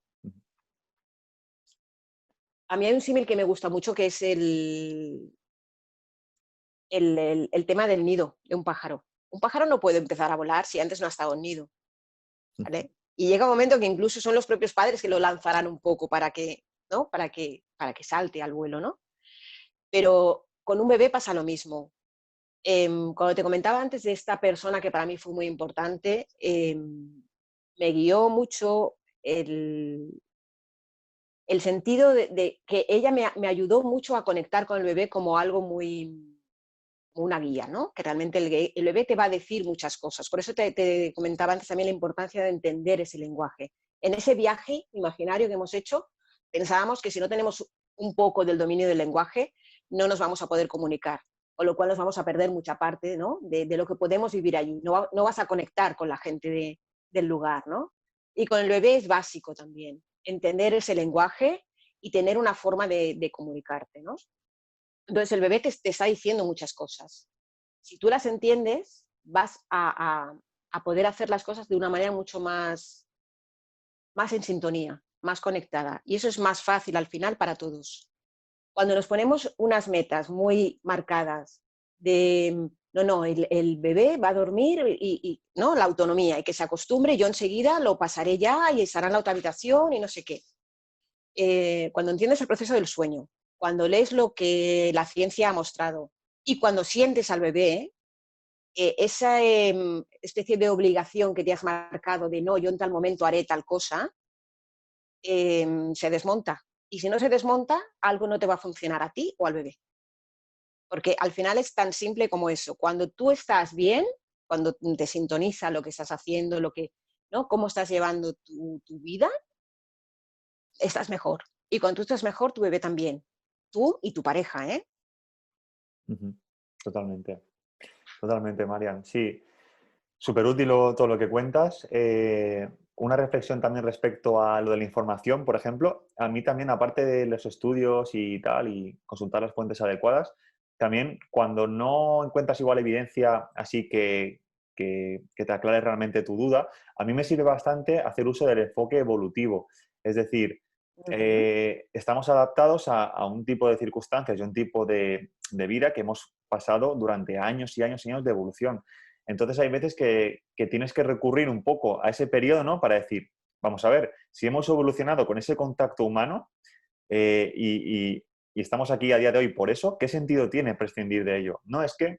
A mí hay un símil que me gusta mucho, que es el tema del nido de un pájaro. Un pájaro no puede empezar a volar si antes no ha estado en nido. ¿Vale? Y llega un momento que incluso son los propios padres que lo lanzarán un poco para que, ¿no? Para que salte al vuelo, ¿no? Pero con un bebé pasa lo mismo. Cuando te comentaba antes de esta persona que para mí fue muy importante, me guió mucho el sentido de que ella me ayudó mucho a conectar con el bebé como algo muy, una guía, ¿no? Que realmente el bebé te va a decir muchas cosas. Por eso te comentaba antes también la importancia de entender ese lenguaje. En ese viaje imaginario que hemos hecho, pensábamos que si no tenemos un poco del dominio del lenguaje, no nos vamos a poder comunicar, con lo cual nos vamos a perder mucha parte, ¿no? de lo que podemos vivir allí. No vas a conectar con la gente del lugar, ¿no? Y con el bebé es básico también, entender ese lenguaje y tener una forma de comunicarte, ¿no? Entonces el bebé te está diciendo muchas cosas. Si tú las entiendes, vas a poder hacer las cosas de una manera mucho más en sintonía, más conectada. Y eso es más fácil al final para todos. Cuando nos ponemos unas metas muy marcadas de, no, el bebé va a dormir y ¿no? La autonomía y que se acostumbre, yo enseguida lo pasaré ya y estará en la otra habitación y no sé qué. Cuando entiendes el proceso del sueño, cuando lees lo que la ciencia ha mostrado y cuando sientes al bebé, esa especie de obligación que te has marcado de no, yo en tal momento haré tal cosa, se desmonta. Y si no se desmonta, algo no te va a funcionar a ti o al bebé. Porque al final es tan simple como eso. Cuando tú estás bien, cuando te sintoniza lo que estás haciendo, ¿no? Cómo estás llevando tu vida, estás mejor. Y cuando tú estás mejor, tu bebé también. Tú y tu pareja, ¿eh? Ujú. Totalmente, totalmente, Marian. Sí, súper útil todo lo que cuentas. Una reflexión también respecto a lo de la información, por ejemplo. A mí también, aparte de los estudios y tal, y consultar las fuentes adecuadas, también cuando no encuentras igual evidencia así que te aclare realmente tu duda, a mí me sirve bastante hacer uso del enfoque evolutivo. Es decir, Ujú. estamos adaptados a un tipo de circunstancias y un tipo de vida que hemos pasado durante años y años y años de evolución. Entonces hay veces que tienes que recurrir un poco a ese periodo, ¿no? Para decir, vamos a ver, si hemos evolucionado con ese contacto humano y estamos aquí a día de hoy por eso, ¿qué sentido tiene prescindir de ello? No es que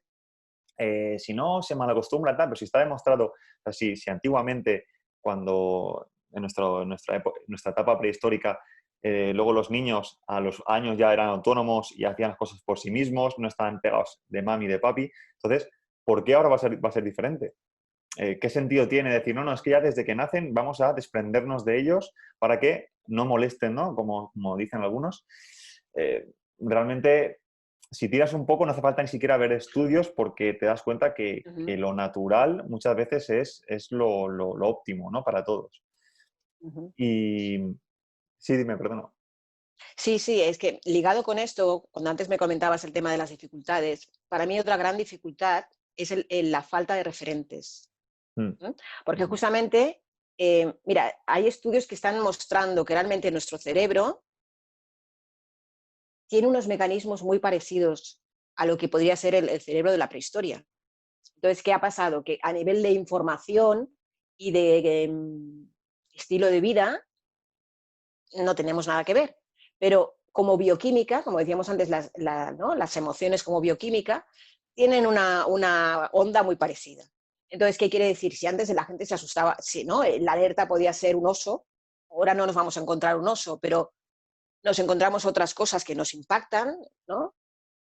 si no se malacostumbra, tal, pero si está demostrado, o sea, si antiguamente, cuando en nuestra etapa prehistórica, luego los niños a los años ya eran autónomos y hacían las cosas por sí mismos, no estaban pegados de mami y de papi, entonces, ¿por qué ahora va a ser diferente? ¿Qué sentido tiene decir, no, es que ya desde que nacen vamos a desprendernos de ellos para que no molesten, ¿no? Como dicen algunos. Realmente, si tiras un poco, no hace falta ni siquiera ver estudios porque te das cuenta que Ujú, lo natural muchas veces es lo óptimo, ¿no? Para todos. ujú. Y sí, dime, perdón. Sí, sí, es que ligado con esto, cuando antes me comentabas el tema de las dificultades, para mí otra gran dificultad es la falta de referentes. Mm, ¿Mm? Porque ujú. justamente, mira, hay estudios que están mostrando que realmente nuestro cerebro tiene unos mecanismos muy parecidos a lo que podría ser el cerebro de la prehistoria. Entonces, ¿qué ha pasado? Que a nivel de información y de estilo de vida, no tenemos nada que ver. Pero como bioquímica, como decíamos antes, ¿no? Las emociones como bioquímica tienen una onda muy parecida. Entonces, ¿qué quiere decir? Si antes la gente se asustaba, sí, ¿no? La alerta podía ser un oso, ahora no nos vamos a encontrar un oso, pero nos encontramos otras cosas que nos impactan, ¿no?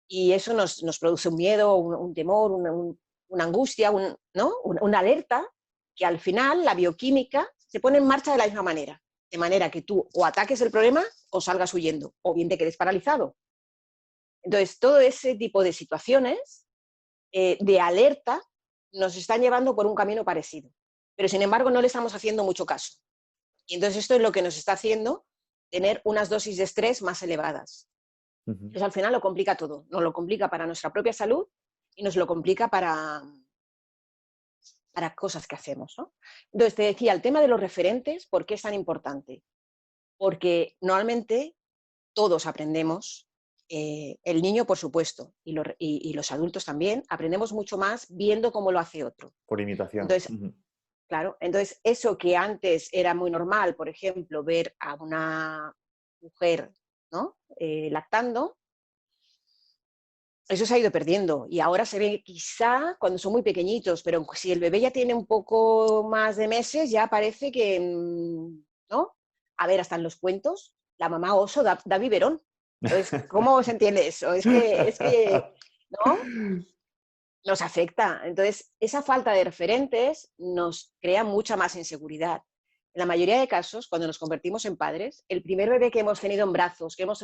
Y eso nos produce un miedo, un temor, una angustia, ¿no? Una alerta, que al final la bioquímica se pone en marcha de la misma manera. De manera que tú o ataques el problema o salgas huyendo, o bien te quedes paralizado. Entonces, todo ese tipo de situaciones de alerta nos están llevando por un camino parecido. Pero, sin embargo, no le estamos haciendo mucho caso. Y entonces esto es lo que nos está haciendo tener unas dosis de estrés más elevadas. Ujú. Entonces, al final lo complica todo. Nos lo complica para nuestra propia salud y nos lo complica para cosas que hacemos, ¿no? Entonces, te decía, el tema de los referentes, ¿por qué es tan importante? Porque normalmente todos aprendemos, el niño por supuesto, y los adultos también, aprendemos mucho más viendo cómo lo hace otro. Por imitación. Entonces, Ujú. Claro, entonces eso que antes era muy normal, por ejemplo, ver a una mujer, ¿no? Lactando, eso se ha ido perdiendo y ahora se ve quizá cuando son muy pequeñitos, pero si el bebé ya tiene un poco más de meses, ya parece que, ¿no? A ver, hasta en los cuentos, la mamá oso da biberón. Entonces, ¿cómo se entiende eso? ¿no? Nos afecta. Entonces, esa falta de referentes nos crea mucha más inseguridad. En la mayoría de casos, cuando nos convertimos en padres, el primer bebé que hemos tenido en brazos, que hemos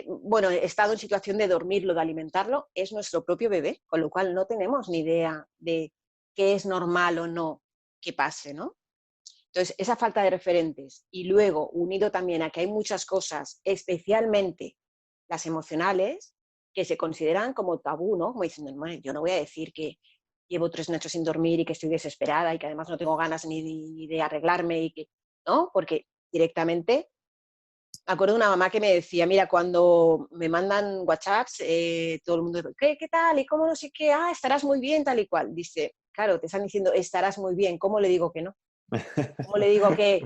bueno, estado en situación de dormirlo, de alimentarlo, es nuestro propio bebé, con lo cual no tenemos ni idea de qué es normal o no que pase, ¿no? Entonces, esa falta de referentes y luego unido también a que hay muchas cosas, especialmente las emocionales, que se consideran como tabú, ¿no? Como diciendo, no, yo no voy a decir que llevo 3 noches sin dormir y que estoy desesperada y que además no tengo ganas ni de arreglarme y que, ¿no? Porque directamente, me acuerdo de una mamá que me decía, mira, cuando me mandan WhatsApps, todo el mundo, ¿qué tal? ¿Y cómo no sé qué? Ah, estarás muy bien, tal y cual. Dice, claro, te están diciendo, estarás muy bien, ¿cómo le digo que no? ¿Cómo le digo que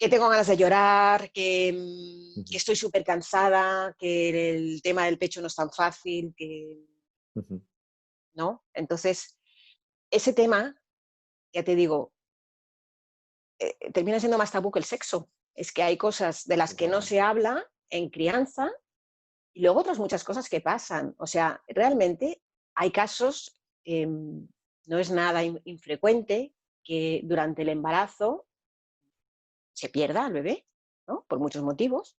tengo ganas de llorar, que estoy súper cansada, que el tema del pecho no es tan fácil, que ¿no? Entonces, ese tema, ya te digo, termina siendo más tabú que el sexo. Es que hay cosas de las que no Totalmente. se habla en crianza y luego otras muchas cosas que pasan. O sea, realmente hay casos, no es nada infrecuente, que durante el embarazo se pierda el bebé, ¿no? Por muchos motivos.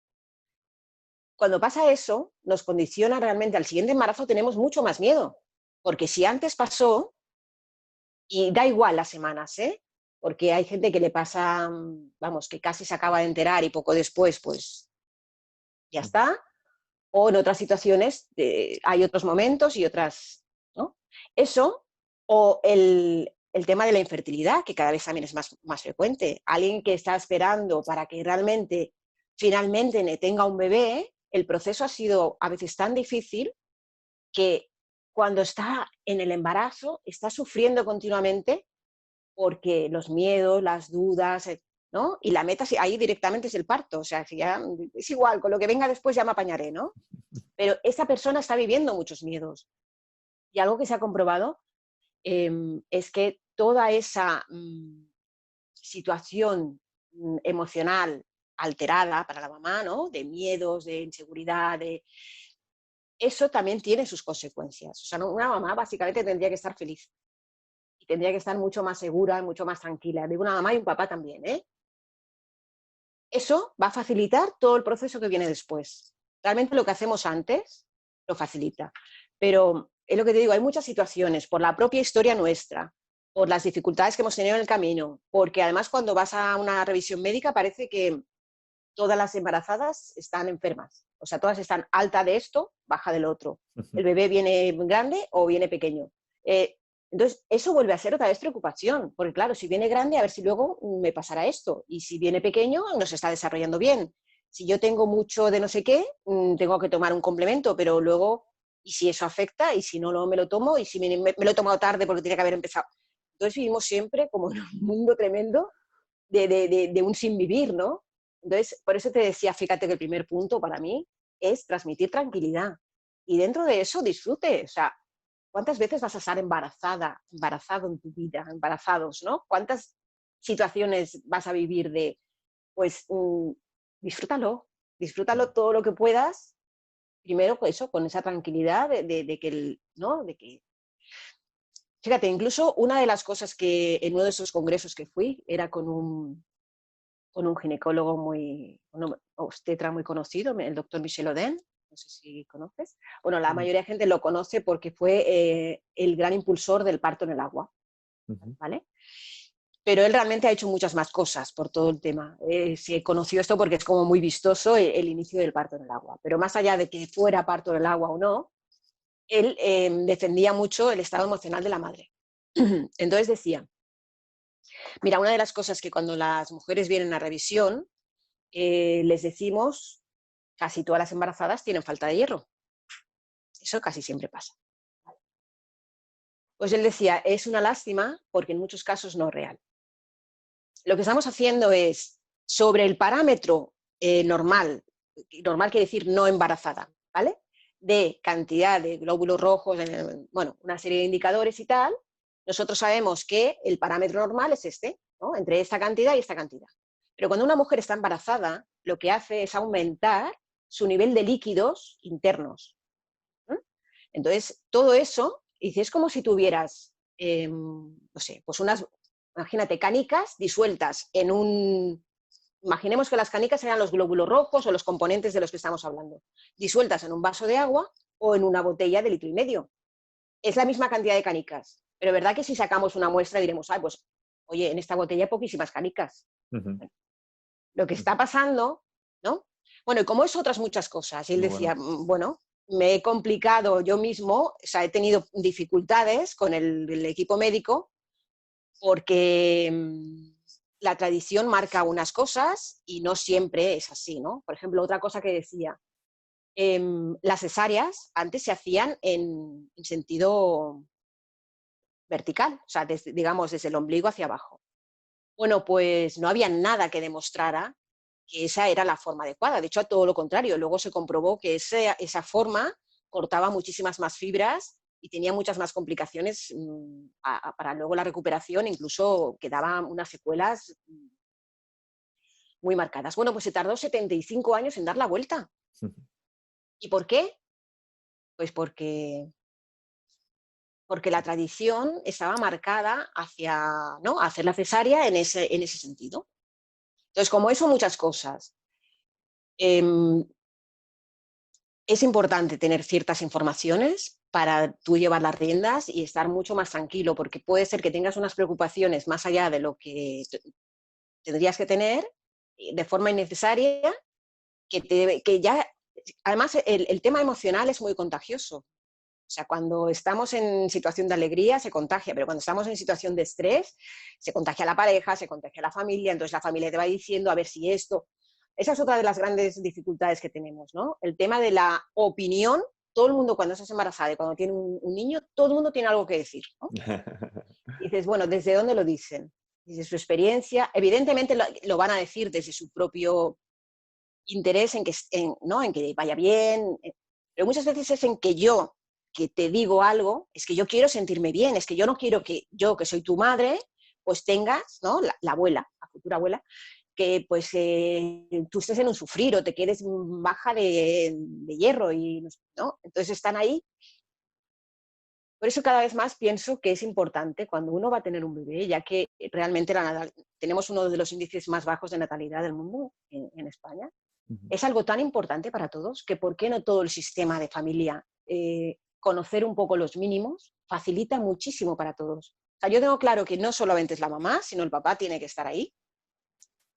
Cuando pasa eso, nos condiciona realmente al siguiente embarazo, tenemos mucho más miedo, porque si antes pasó, y da igual las semanas, ¿eh? Porque hay gente que le pasa, vamos, que casi se acaba de enterar y poco después, pues ya está, o en otras situaciones hay otros momentos y otras, ¿no? Eso, o el tema de la infertilidad, que cada vez también es más frecuente. Alguien que está esperando para que realmente, finalmente tenga un bebé, el proceso ha sido a veces tan difícil que cuando está en el embarazo está sufriendo continuamente porque los miedos, las dudas, ¿no? Y la meta ahí directamente es el parto, o sea, que ya es igual, con lo que venga después ya me apañaré, ¿no? Pero esa persona está viviendo muchos miedos. Y algo que se ha comprobado es que toda esa situación emocional alterada para la mamá, ¿no? De miedos, de inseguridad, eso también tiene sus consecuencias. O sea, una mamá básicamente tendría que estar feliz y tendría que estar mucho más segura, mucho más tranquila. Digo una mamá y un papá también, ¿eh? Eso va a facilitar todo el proceso que viene después. Realmente lo que hacemos antes lo facilita. Pero es lo que te digo, hay muchas situaciones, por la propia historia nuestra, por las dificultades que hemos tenido en el camino, porque además cuando vas a una revisión médica parece que todas las embarazadas están enfermas. O sea, todas están alta de esto, baja del otro. El bebé viene grande o viene pequeño. Eh, entonces, eso vuelve a ser otra vez preocupación, porque claro, si viene grande, a ver si luego me pasará esto. Y si viene pequeño, no se está desarrollando bien. Si yo tengo mucho de no sé qué, tengo que tomar un complemento, pero luego, ¿y si eso afecta? ¿Y si no me lo tomo? ¿Y si me lo he tomado tarde porque tenía que haber empezado? Entonces vivimos siempre como en un mundo tremendo de un sin vivir, ¿no? Entonces, por eso te decía, fíjate que el primer punto para mí es transmitir tranquilidad. Y dentro de eso, disfrute. O sea, ¿cuántas veces vas a estar embarazada, embarazado en tu vida, embarazados, ¿no? ¿Cuántas situaciones vas a vivir de, pues, disfrútalo, disfrútalo todo lo que puedas, primero con eso, con esa tranquilidad de que, ¿no? De que, fíjate, incluso una de las cosas que en uno de esos congresos que fui era con un ginecólogo un obstetra muy conocido, el doctor Michel Oden, no sé si conoces. Bueno, la mayoría de gente lo conoce porque fue el gran impulsor del parto en el agua, ¿vale? Pero él realmente ha hecho muchas más cosas por todo el tema. Se conoció esto porque es como muy vistoso el inicio del parto en el agua. Pero más allá de que fuera parto en el agua o no, él defendía mucho el estado emocional de la madre. Entonces decía, mira, una de las cosas que cuando las mujeres vienen a revisión, les decimos, casi todas las embarazadas tienen falta de hierro. Eso casi siempre pasa. Pues él decía, es una lástima porque en muchos casos no es real. Lo que estamos haciendo es, sobre el parámetro normal, normal quiere decir no embarazada, ¿vale? De cantidad de glóbulos rojos, bueno, una serie de indicadores y tal, nosotros sabemos que el parámetro normal es este, ¿no? Entre esta cantidad y esta cantidad. Pero cuando una mujer está embarazada, lo que hace es aumentar su nivel de líquidos internos. Entonces, todo eso, es como si tuvieras, no sé, pues imagínate, canicas disueltas en imaginemos que las canicas sean los glóbulos rojos o los componentes de los que estamos hablando, disueltas en un vaso de agua o en una botella de 1,5 litros. Es la misma cantidad de canicas, pero verdad que si sacamos una muestra diremos, ay, pues, oye, en esta botella hay poquísimas canicas. Ujú. Lo que está pasando, ¿no? Bueno, y como es otras muchas cosas, y él Muy decía, bueno. bueno, me he complicado yo mismo, o sea, he tenido dificultades con el equipo médico porque la tradición marca unas cosas y no siempre es así, ¿no? Por ejemplo, otra cosa que decía, las cesáreas antes se hacían en sentido vertical, o sea, digamos, desde el ombligo hacia abajo. Bueno, pues no había nada que demostrara que esa era la forma adecuada. De hecho, a todo lo contrario, luego se comprobó que esa forma cortaba muchísimas más fibras y tenía muchas más complicaciones para luego la recuperación, incluso quedaban unas secuelas muy marcadas. Bueno, pues se tardó 75 años en dar la vuelta. ¿Y por qué? Pues porque la tradición estaba marcada hacia, ¿no?, hacer la cesárea en ese sentido. Entonces, como eso, muchas cosas. Es importante tener ciertas informaciones para tú llevar las riendas y estar mucho más tranquilo, porque puede ser que tengas unas preocupaciones más allá de lo que tendrías que tener de forma innecesaria, que ya, además, el tema emocional es muy contagioso. O sea, cuando estamos en situación de alegría se contagia, pero cuando estamos en situación de estrés se contagia a la pareja, se contagia a la familia, entonces la familia te va diciendo a ver si esto. Esa es otra de las grandes dificultades que tenemos, ¿no? El tema de la opinión. Todo el mundo cuando estás embarazada y cuando tiene un niño, todo el mundo tiene algo que decir, ¿no? Y dices, bueno, ¿desde dónde lo dicen? Desde su experiencia. Evidentemente lo van a decir desde su propio interés ¿no?, en que vaya bien, pero muchas veces es en que te digo algo, es que yo quiero sentirme bien, es que yo no quiero que yo, que soy tu madre, pues tengas, ¿no?, la abuela, la futura abuela, que pues tú estés en un sufrir o te quedes baja de hierro, ¿no? Entonces están ahí. Por eso cada vez más pienso que es importante cuando uno va a tener un bebé, ya que realmente tenemos uno de los índices más bajos de natalidad del mundo en España. Es algo tan importante para todos que ¿por qué no todo el sistema de familia, conocer un poco los mínimos, facilita muchísimo para todos? O sea, yo tengo claro que no solamente es la mamá, sino el papá tiene que estar ahí,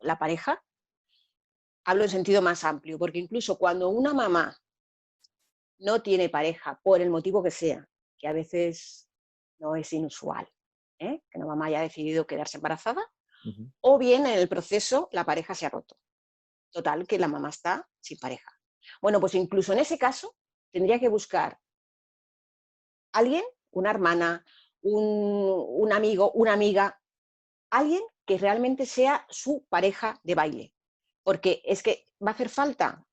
la pareja. Hablo en sentido más amplio, porque incluso cuando una mamá no tiene pareja, por el motivo que sea, que a veces no es inusual, que una mamá haya decidido quedarse embarazada, o bien en el proceso la pareja se ha roto. Total, que la mamá está sin pareja. Bueno, pues incluso en ese caso tendría que buscar alguien, una hermana, un amigo, una amiga, alguien que realmente sea su pareja de baile. Porque es que va a hacer falta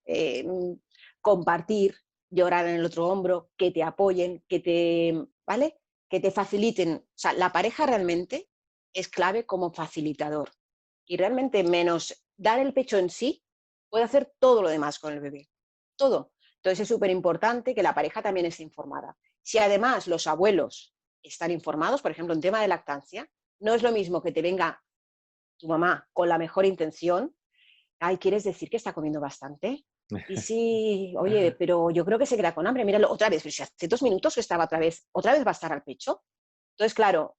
compartir, llorar en el otro hombro, que te apoyen, ¿vale?, que te faciliten. O sea, la pareja realmente es clave como facilitador. Y realmente menos dar el pecho en sí, puede hacer todo lo demás con el bebé. Todo. Entonces es súper importante que la pareja también esté informada. Si además los abuelos están informados, por ejemplo, en tema de lactancia, no es lo mismo que te venga tu mamá con la mejor intención. Ay, ¿quieres decir que está comiendo bastante? Y sí, oye, pero yo creo que se queda con hambre. Míralo otra vez, pero si hace 2 minutos que estaba otra vez va a estar al pecho. Entonces, claro,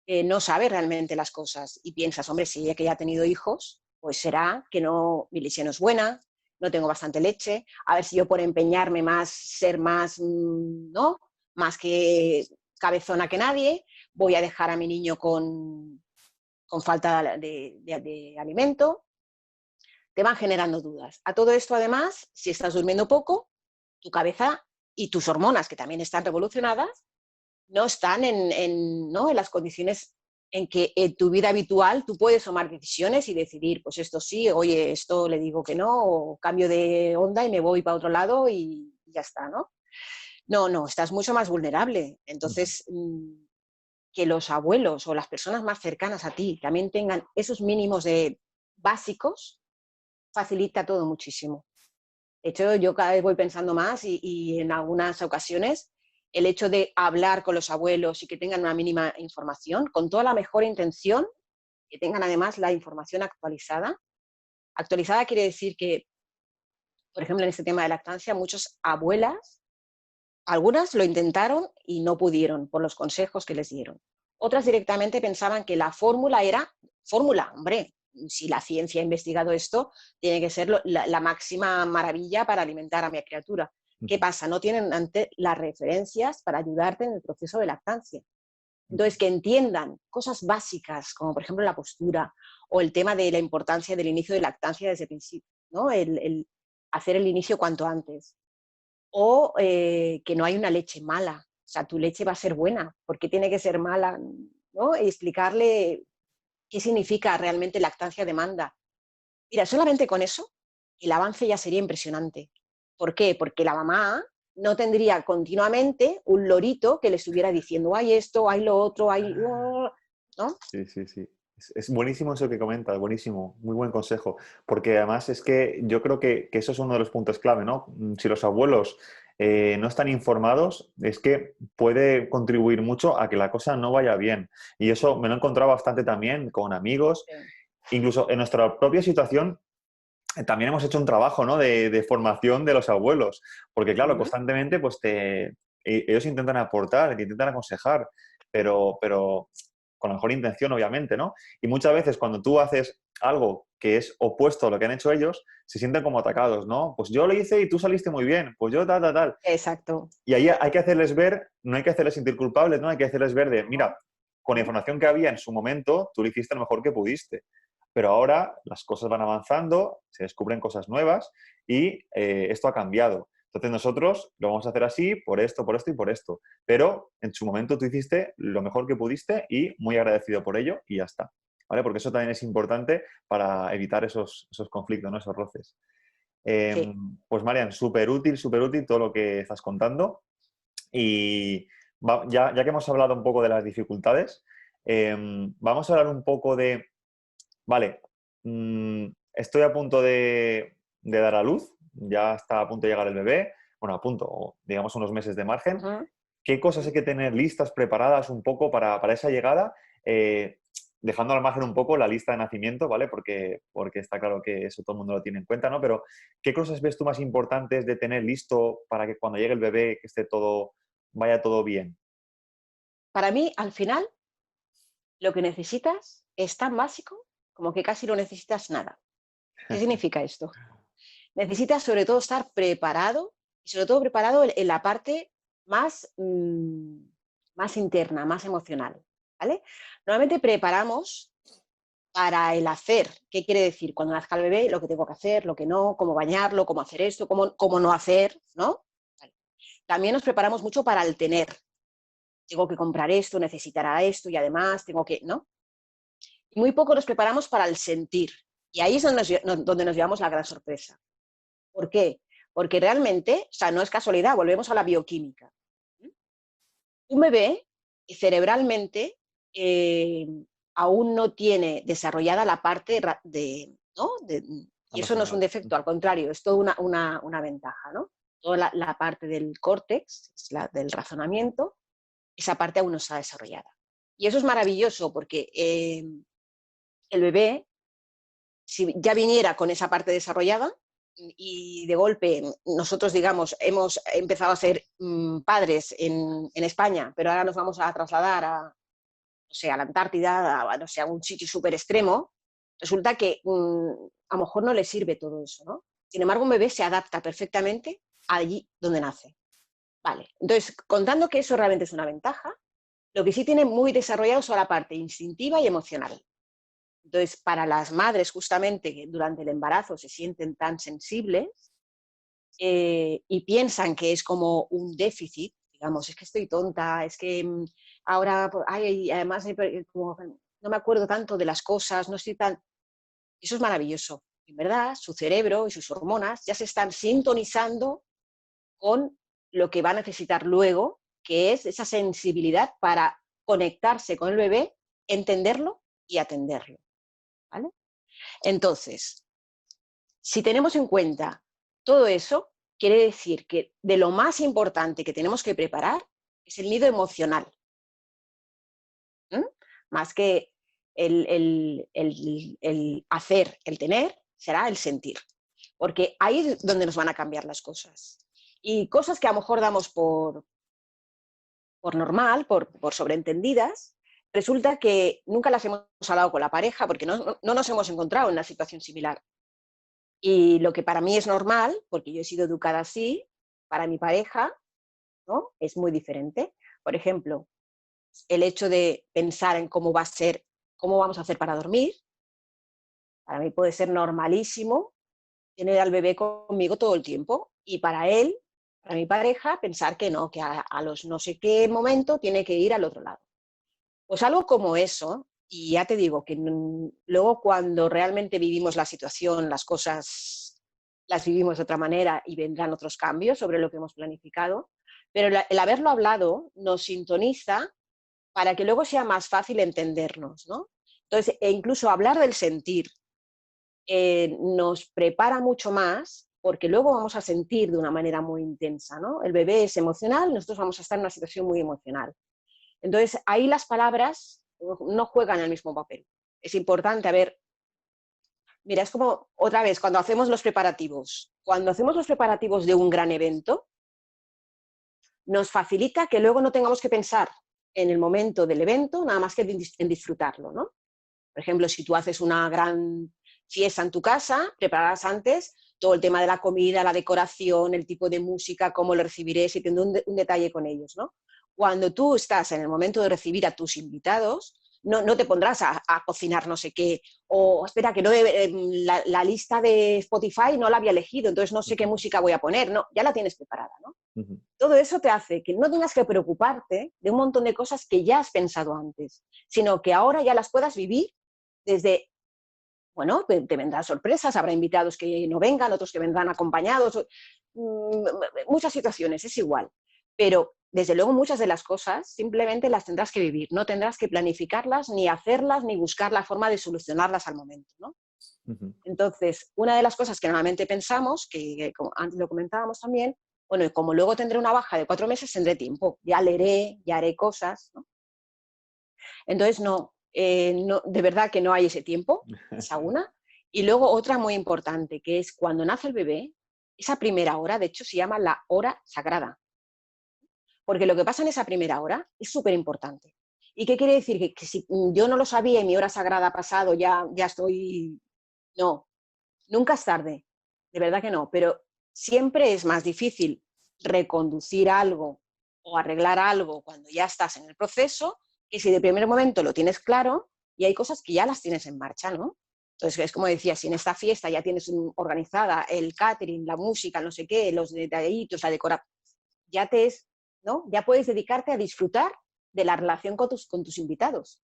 no sabe realmente las cosas y piensas, hombre, si ella que ya ha tenido hijos, pues será que no, mi leche no es buena, no tengo bastante leche, a ver si yo por empeñarme más, ser más, ¿no?, más que cabezona que nadie, voy a dejar a mi niño con falta de alimento. Te van generando dudas. A todo esto, además, si estás durmiendo poco, tu cabeza y tus hormonas, que también están revolucionadas, no están ¿no? en las condiciones en que en tu vida habitual tú puedes tomar decisiones y decidir, pues esto sí, oye, esto le digo que no, o cambio de onda y me voy para otro lado y ya está, ¿no? No, no, estás mucho más vulnerable. Ujú. Entonces, que los abuelos o las personas más cercanas a ti también tengan esos mínimos de básicos, facilita todo muchísimo. De hecho, yo cada vez voy pensando más y en algunas ocasiones el hecho de hablar con los abuelos y que tengan una mínima información, con toda la mejor intención, que tengan además la información actualizada. Actualizada quiere decir que, por ejemplo, en este tema de lactancia, muchas abuelas, algunas lo intentaron y no pudieron por los consejos que les dieron. Otras directamente pensaban que la fórmula era fórmula, hombre, si la ciencia ha investigado esto, tiene que ser la máxima maravilla para alimentar a mi criatura. ¿Qué Ujú. pasa? No tienen ante las referencias para ayudarte en el proceso de lactancia. Ujú. Entonces, que entiendan cosas básicas, como por ejemplo la postura o el tema de la importancia del inicio de lactancia desde el principio, ¿no? El hacer el inicio cuanto antes. O que no hay una leche mala, o sea, tu leche va a ser buena, ¿por qué tiene que ser mala? ¿No? Y explicarle qué significa realmente lactancia demanda. Mira, solamente con eso el avance ya sería impresionante. ¿Por qué? Porque la mamá no tendría continuamente un lorito que le estuviera diciendo, hay esto, hay lo otro, hay... ¿no? Sí, sí, sí. Es buenísimo eso que comentas, buenísimo, muy buen consejo, porque además es que yo creo que eso es uno de los puntos clave, ¿no? Si los abuelos no están informados, es que puede contribuir mucho a que la cosa no vaya bien. Y eso me lo he encontrado bastante también con amigos, Sí. incluso en nuestra propia situación. También hemos hecho un trabajo, ¿no? de formación de los abuelos, porque claro, Ujú. constantemente pues ellos intentan aportar, te intentan aconsejar, pero con la mejor intención, obviamente, ¿no? Y muchas veces cuando tú haces algo que es opuesto a lo que han hecho ellos, se sienten como atacados, ¿no? Pues yo lo hice y tú saliste muy bien, pues yo tal, tal, tal. Exacto. Y ahí hay que hacerles ver, no hay que hacerles sentir culpables, ¿no? Hay que hacerles ver de, mira, con la ¿Mm? información que había en su momento, tú lo hiciste lo mejor que pudiste. Pero ahora las cosas van avanzando, se descubren cosas nuevas y esto ha cambiado. Entonces nosotros lo vamos a hacer así por esto y por esto. Pero en su momento tú hiciste lo mejor que pudiste y muy agradecido por ello y ya está. ¿Vale? Porque eso también es importante para evitar esos conflictos, ¿no? Esos roces. Sí. Pues Marian, súper útil todo lo que estás contando. Y ya que hemos hablado un poco de las dificultades, vamos a hablar un poco de, vale, estoy a punto de dar a luz, ya está a punto de llegar el bebé, bueno, a punto, o digamos unos meses de margen. Ujú. ¿Qué cosas hay Ujú. que tener listas, preparadas un poco para esa llegada? Eh, Dejando al margen un poco la lista de nacimiento, ¿vale? Porque está claro que eso todo el mundo lo tiene en cuenta, ¿no? Pero ¿qué cosas ves tú más importantes de tener listo para que cuando llegue el bebé que esté todo, vaya todo bien? Para mí, al final, lo que necesitas es tan básico como que casi no necesitas nada. ¿Qué significa esto? Necesitas sobre todo estar preparado y sobre todo preparado en la parte más, más interna, más emocional, ¿vale? Normalmente preparamos para el hacer. ¿Qué quiere decir? Cuando nazca el bebé, lo que tengo que hacer, lo que no, cómo bañarlo, cómo hacer esto, cómo no hacer, ¿no? Vale. También nos preparamos mucho para el tener. Tengo que comprar esto, necesitará esto y además tengo que, ¿no? Y muy poco nos preparamos para el sentir. Y ahí es donde nos llevamos la gran sorpresa. ¿Por qué? Porque realmente, o sea, no es casualidad, volvemos a la bioquímica. Un bebé cerebralmente eh, aún no tiene desarrollada la parte de, ¿no? Y eso no es un Racional. defecto, al contrario, es toda una ventaja, ¿no? Toda la parte del córtex, es del razonamiento, esa parte aún no está desarrollada. Y eso es maravilloso porque el bebé, si ya viniera con esa parte desarrollada y de golpe nosotros, digamos, hemos empezado a ser padres en España, pero ahora nos vamos a trasladar a, no sé, a la Antártida, a, no sé, a un sitio súper extremo, resulta que a lo mejor no le sirve todo eso, ¿no? Sin embargo, un bebé se adapta perfectamente allí donde nace. Vale, entonces, contando que eso realmente es una ventaja, lo que sí tiene muy desarrollado es la parte instintiva y emocional. Entonces, para las madres justamente que durante el embarazo se sienten tan sensibles y piensan que es como un déficit, digamos, es que estoy tonta, es que ahora, ay, además, como, no me acuerdo tanto de las cosas, no estoy tan... Eso es maravilloso. En verdad, su cerebro y sus hormonas ya se están sintonizando con lo que va a necesitar luego, que es esa sensibilidad para conectarse con el bebé, entenderlo y atenderlo. ¿Vale? Entonces, si tenemos en cuenta todo eso, quiere decir que de lo más importante que tenemos que preparar es el nido emocional. Más que el hacer, el tener, será el sentir. Porque ahí es donde nos van a cambiar las cosas. Y cosas que a lo mejor damos por normal, por sobreentendidas, resulta que nunca las hemos hablado con la pareja porque no nos hemos encontrado en una situación similar. Y lo que para mí es normal, porque yo he sido educada así, para mi pareja, ¿no?, es muy diferente. Por ejemplo, el hecho de pensar en cómo va a ser, cómo vamos a hacer para dormir, para mí puede ser normalísimo tener al bebé conmigo todo el tiempo. Y para él, para mi pareja, pensar que no, que a los no sé qué momento tiene que ir al otro lado. Pues algo como eso, y ya te digo que luego cuando realmente vivimos la situación, las cosas las vivimos de otra manera y vendrán otros cambios sobre lo que hemos planificado, pero el haberlo hablado nos sintoniza para que luego sea más fácil entendernos, ¿no? Entonces, e incluso hablar del sentir nos prepara mucho más porque luego vamos a sentir de una manera muy intensa, ¿no? El bebé es emocional, nosotros vamos a estar en una situación muy emocional. Entonces, ahí las palabras no juegan el mismo papel. Es importante, a ver, mira, es como otra vez, cuando hacemos los preparativos. Cuando hacemos los preparativos de un gran evento, nos facilita que luego no tengamos que pensar en el momento del evento, nada más que en disfrutarlo, ¿no? Por ejemplo, si tú haces una gran fiesta en tu casa, prepararás antes todo el tema de la comida, la decoración, el tipo de música, cómo lo recibiré, si tendré un detalle con ellos, ¿no? Cuando tú estás en el momento de recibir a tus invitados, no te pondrás a cocinar no sé qué, o espera, que no la lista de Spotify no la había elegido, entonces no sé qué música voy a poner, no, ya la tienes preparada, ¿no? Todo eso te hace que no tengas que preocuparte de un montón de cosas que ya has pensado antes, sino que ahora ya las puedas vivir desde, bueno, te vendrán sorpresas, habrá invitados que no vengan, otros que vendrán acompañados, muchas situaciones, es igual. Pero, desde luego, muchas de las cosas simplemente las tendrás que vivir, no tendrás que planificarlas, ni hacerlas, ni buscar la forma de solucionarlas al momento, ¿no? Entonces, una de las cosas que normalmente pensamos, que como antes lo comentábamos también, bueno, y como luego tendré una baja de 4 meses, tendré tiempo, ya leeré, ya haré cosas, ¿no? Entonces, no, de verdad que no hay ese tiempo, esa una. Y luego otra muy importante, que es cuando nace el bebé, esa primera hora, de hecho, se llama la hora sagrada. Porque lo que pasa en esa primera hora es súper importante. ¿Y qué quiere decir? Que si yo no lo sabía y mi hora sagrada ha pasado, ya estoy... No, nunca es tarde, de verdad que no, pero siempre es más difícil reconducir algo o arreglar algo cuando ya estás en el proceso, que si de primer momento lo tienes claro y hay cosas que ya las tienes en marcha, ¿no? Entonces, es como decía, si en esta fiesta ya tienes organizada el catering, la música, no sé qué, los detallitos, la decoración, ya ¿no? Ya puedes dedicarte a disfrutar de la relación con tus invitados.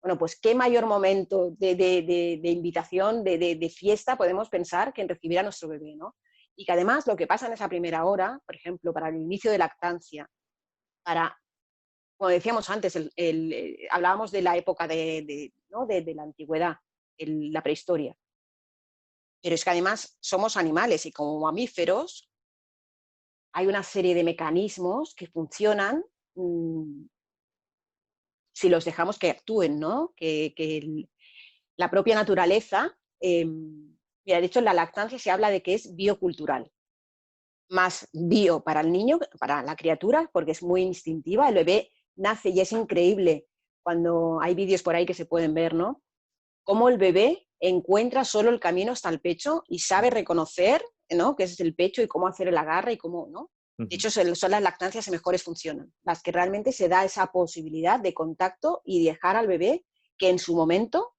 Bueno, pues qué mayor momento de invitación, de fiesta podemos pensar que en recibir a nuestro bebé, ¿no? Y que además lo que pasa en esa primera hora, por ejemplo, para el inicio de lactancia, como decíamos antes, hablábamos de la época ¿no?, de la antigüedad, la prehistoria, pero es que además somos animales y como mamíferos hay una serie de mecanismos que funcionan si los dejamos que actúen, ¿no? La propia naturaleza, mira, de hecho en la lactancia se habla de que es biocultural, más bio para el niño, para la criatura, porque es muy instintiva, el bebé nace y es increíble cuando hay vídeos por ahí que se pueden ver, ¿no? Cómo el bebé encuentra solo el camino hasta el pecho y sabe reconocer, ¿no?, qué es el pecho y cómo hacer el agarre y cómo, ¿no? De hecho, son las lactancias que mejores funcionan, las que realmente se da esa posibilidad de contacto y dejar al bebé que en su momento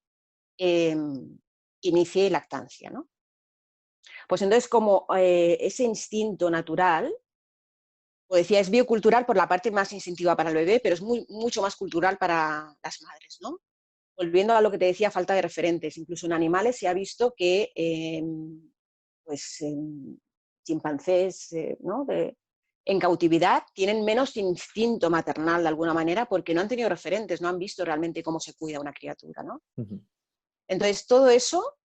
inicie lactancia, ¿no? Pues entonces, como ese instinto natural, Como decía, es biocultural por la parte más instintiva para el bebé, pero es mucho más cultural para las madres, ¿no? Volviendo a lo que te decía, falta de referentes. Incluso en animales se ha visto que pues, chimpancés, ¿no? En cautividad tienen menos instinto maternal de alguna manera porque no han tenido referentes, no han visto realmente cómo se cuida una criatura, ¿no? Ujú. Entonces, todo eso,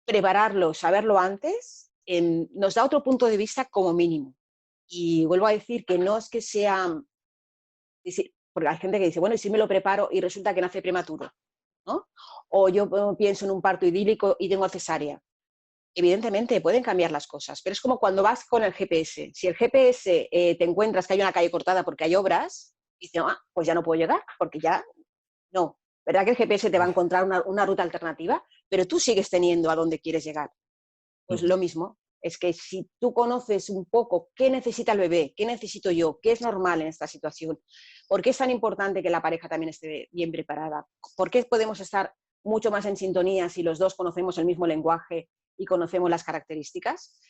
prepararlo, saberlo antes, nos da otro punto de vista como mínimo. Y vuelvo a decir que no es que sea, porque hay gente que dice, bueno, y si me lo preparo y resulta que nace prematuro, ¿no? O yo pienso en un parto idílico y tengo cesárea. Evidentemente pueden cambiar las cosas, pero es como cuando vas con el GPS. Si el GPS te encuentras que hay una calle cortada porque hay obras, dices, ah, pues ya no puedo llegar, porque ya no. ¿Verdad que el GPS te va a encontrar una ruta alternativa? Pero tú sigues teniendo a dónde quieres llegar. Pues Ujú. lo mismo, es que si tú conoces un poco qué necesita el bebé, qué necesito yo, qué es normal en esta situación, por qué es tan importante que la pareja también esté bien preparada, por qué podemos estar mucho más en sintonía si los dos conocemos el mismo lenguaje y conocemos las características,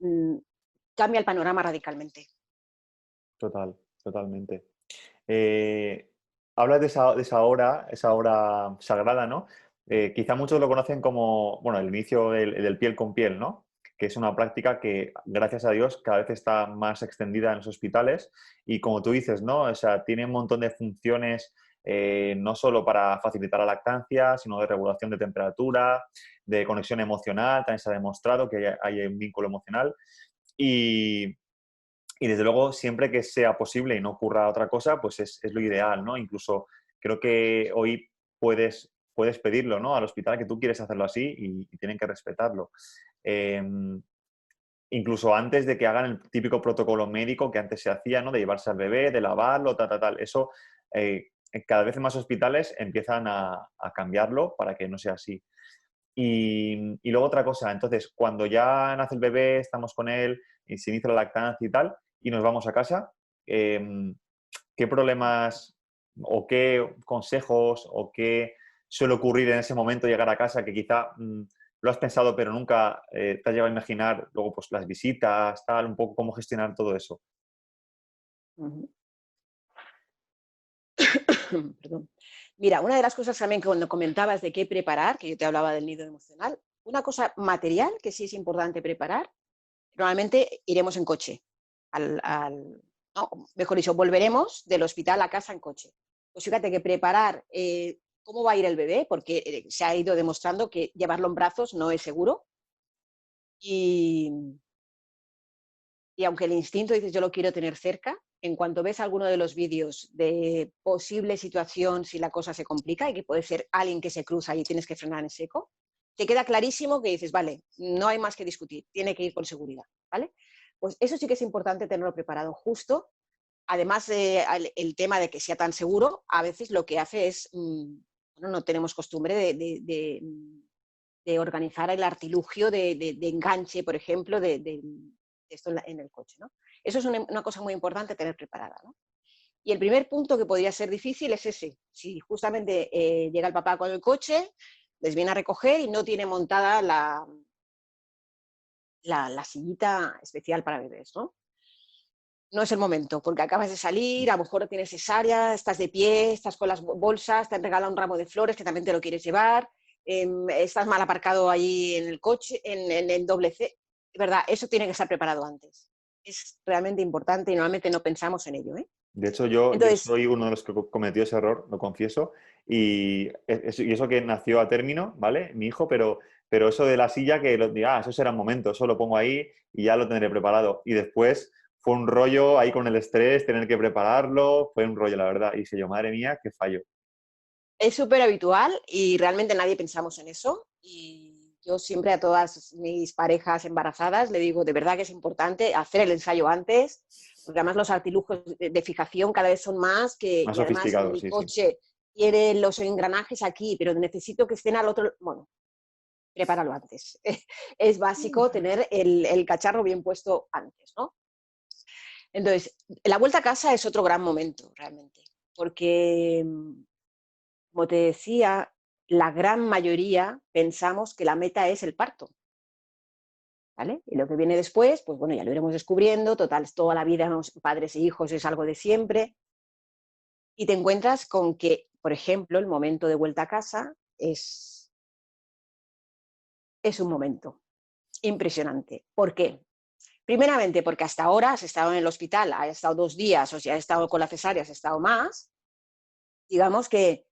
mm, cambia el panorama radicalmente. Total, totalmente. Eh, hablas esa hora sagrada, ¿no? Quizá muchos lo conocen como, bueno, el inicio del piel con piel, ¿no? Que es una práctica que, gracias a Dios, cada vez está más extendida en los hospitales y como tú dices, ¿no? O sea, tiene un montón de funciones, no solo para facilitar la lactancia, sino de regulación de temperatura, de conexión emocional, también se ha demostrado que hay un vínculo emocional y, y desde luego, siempre que sea posible y no ocurra otra cosa, pues es lo ideal, ¿no? Incluso creo que hoy puedes pedirlo, ¿no? Al hospital que tú quieres hacerlo así y tienen que respetarlo. Em, incluso antes de que hagan el típico protocolo médico que antes se hacía, ¿no? De llevarse al bebé, de lavarlo, tal, tal, tal. Eso, cada vez más hospitales empiezan a cambiarlo para que no sea así. Y luego otra cosa, entonces, cuando ya nace el bebé, estamos con él y se inicia la lactancia y tal, y nos vamos a casa, em, ¿qué problemas o qué consejos o qué suele ocurrir en ese momento llegar a casa que quizá lo has pensado pero nunca te has llegado a imaginar, luego pues las visitas, tal, un poco cómo gestionar todo eso? Ujú. Perdón. Mira, una de las cosas también que cuando comentabas de qué preparar, que yo te hablaba del nido emocional, una cosa material que sí es importante preparar, normalmente iremos en coche, no, mejor dicho, volveremos del hospital a casa en coche. Pues fíjate que preparar cómo va a ir el bebé, porque se ha ido demostrando que llevarlo en brazos no es seguro. Y, y aunque el instinto dices yo lo quiero tener cerca, en cuanto ves alguno de los vídeos de posible situación si la cosa se complica y que puede ser alguien que se cruza y tienes que frenar en seco, te queda clarísimo que dices, vale, no hay más que discutir, tiene que ir con seguridad, ¿vale? Pues eso sí que es importante tenerlo preparado justo. Además, el tema de que sea tan seguro, a veces lo que hace es, bueno, no tenemos costumbre de organizar el artilugio de enganche, por ejemplo, de esto en el coche, ¿no? Eso es una cosa muy importante tener preparada, ¿no? Y el primer punto que podría ser difícil es ese. Si justamente llega el papá con el coche, les viene a recoger y no tiene montada la sillita especial para bebés, ¿no? No es el momento, porque acabas de salir, a lo mejor tienes cesárea, estás de pie, estás con las bolsas, te han regalado un ramo de flores que también te lo quieres llevar, estás mal aparcado ahí en el coche, en el doble C. De verdad, eso tiene que estar preparado antes. Es realmente importante y normalmente no pensamos en ello, ¿eh? De hecho, yo Entonces, soy uno de los que cometió ese error, lo confieso, y eso que nació a término, ¿vale? Mi hijo, pero eso de la silla que lo diga, eso será un momento, eso lo pongo ahí y ya lo tendré preparado. Y después fue un rollo ahí con el estrés, tener que prepararlo, fue un rollo, la verdad. Y dije yo, madre mía, qué fallo. es súper habitual y realmente nadie pensamos en eso. Y yo siempre a todas mis parejas embarazadas le digo, de verdad que es importante hacer el ensayo antes, porque además los artilugios de fijación cada vez son más, Más y además sofisticado, mi sí, sí. coche tiene los engranajes aquí, pero necesito que estén al otro, bueno, prepáralo antes. Es básico tener el cacharro bien puesto antes, ¿no? Entonces, la vuelta a casa es otro gran momento, realmente, porque como te decía, la gran mayoría pensamos que la meta es el parto. ¿vale? Y lo que viene después, pues bueno, ya lo iremos descubriendo, total, toda la vida, padres e hijos es algo de siempre, y te encuentras con que, por ejemplo, el momento de vuelta a casa es un momento impresionante. ¿Por qué? Primeramente, porque hasta ahora has estado en el hospital, has estado 2 días, o si has estado con la cesárea, has estado más, digamos que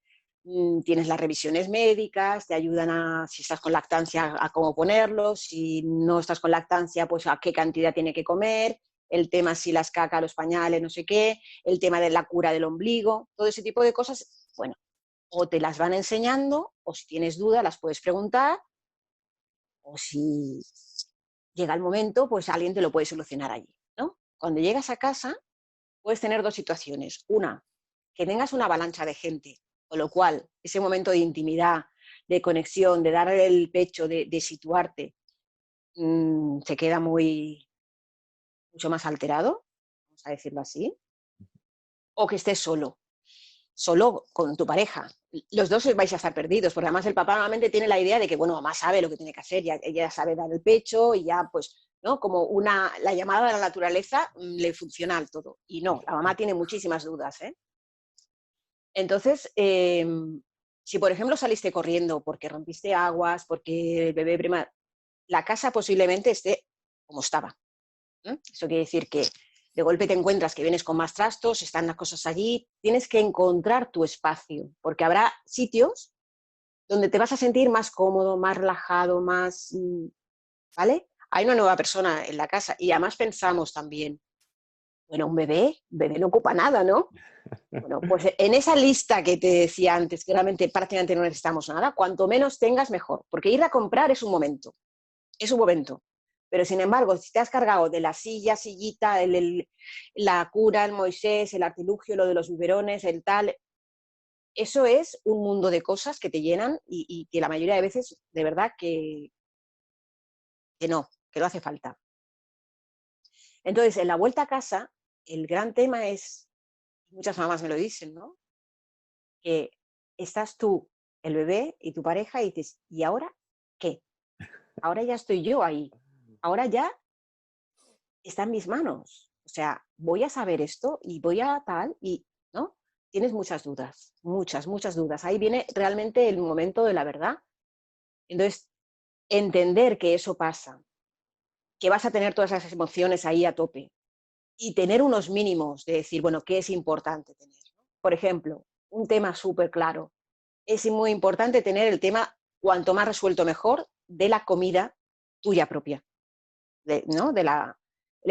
tienes las revisiones médicas, te ayudan a, si estás con lactancia, a cómo ponerlo, si no estás con lactancia, pues a qué cantidad tiene que comer, el tema si las caca, los pañales, no sé qué, el tema de la cura del ombligo, todo ese tipo de cosas, bueno, o te las van enseñando, o si tienes duda las puedes preguntar, o si llega el momento, pues alguien te lo puede solucionar allí, ¿no? Cuando llegas a casa, puedes tener dos situaciones. Una, que tengas una avalancha de gente, con lo cual ese momento de intimidad, de conexión, de dar el pecho, de situarte, se queda mucho más alterado, vamos a decirlo así, o que estés solo con tu pareja. Los dos vais a estar perdidos, porque además el papá normalmente tiene la idea de que, bueno, mamá sabe lo que tiene que hacer, ya, ella sabe dar el pecho y ya, pues, ¿no? Como la llamada de la naturaleza le funciona al todo. Y no, la mamá tiene muchísimas dudas, ¿eh? Entonces, si por ejemplo saliste corriendo porque rompiste aguas, porque el bebé prima, la casa posiblemente esté como estaba. Eso quiere decir que de golpe te encuentras que vienes con más trastos, están las cosas allí, tienes que encontrar tu espacio, porque habrá sitios donde te vas a sentir más cómodo, más relajado, más, ¿vale? Hay una nueva persona en la casa y además pensamos también, bueno, un bebé no ocupa nada, ¿no? Bueno, pues en esa lista que te decía antes, que realmente prácticamente no necesitamos nada, cuanto menos tengas, mejor, porque ir a comprar es un momento. Pero sin embargo, si te has cargado de la sillita, la cura, el Moisés, el artilugio, lo de los biberones, el tal, eso es un mundo de cosas que te llenan y que la mayoría de veces, de verdad, que no hace falta. Entonces, en la vuelta a casa, el gran tema es, muchas mamás me lo dicen, ¿no? Que estás tú, el bebé y tu pareja y dices, ¿y ahora qué? Ahora ya estoy yo ahí. Ahora ya está en mis manos. O sea, voy a saber esto y voy a tal y, ¿no? Tienes muchas dudas, muchas dudas. Ahí viene realmente el momento de la verdad. Entonces, entender que eso pasa, que vas a tener todas esas emociones ahí a tope y tener unos mínimos de decir, bueno, ¿qué es importante tener? Por ejemplo, un tema súper claro. Es muy importante tener el tema, cuanto más resuelto mejor, de la comida tuya propia. ¿No? El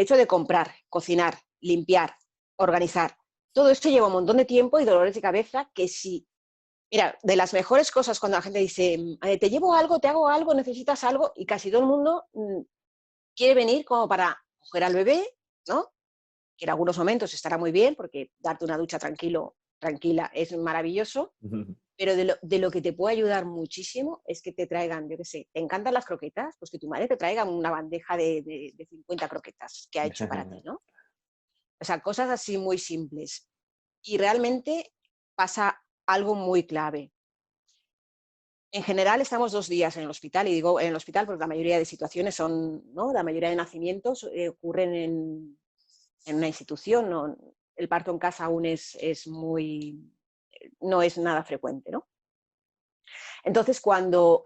hecho de comprar, cocinar, limpiar, organizar. Todo esto lleva un montón de tiempo y dolores de cabeza que si... Mira, de las mejores cosas cuando la gente dice, te llevo algo, te hago algo, necesitas algo, y casi todo el mundo quiere venir como para coger al bebé, ¿no? Que en algunos momentos estará muy bien, porque darte una ducha tranquila, es maravilloso, pero de lo que te puede ayudar muchísimo es que te traigan, yo qué sé, ¿te encantan las croquetas? Pues que tu madre te traiga una bandeja de 50 croquetas que ha hecho para ti, ¿no? O sea, cosas así muy simples. Y realmente pasa algo muy clave. En general estamos 2 días en el hospital, y digo en el hospital porque la mayoría de situaciones son, ¿no? La mayoría de nacimientos ocurren en una institución, ¿no? El parto en casa aún no es nada frecuente, ¿no? Entonces, cuando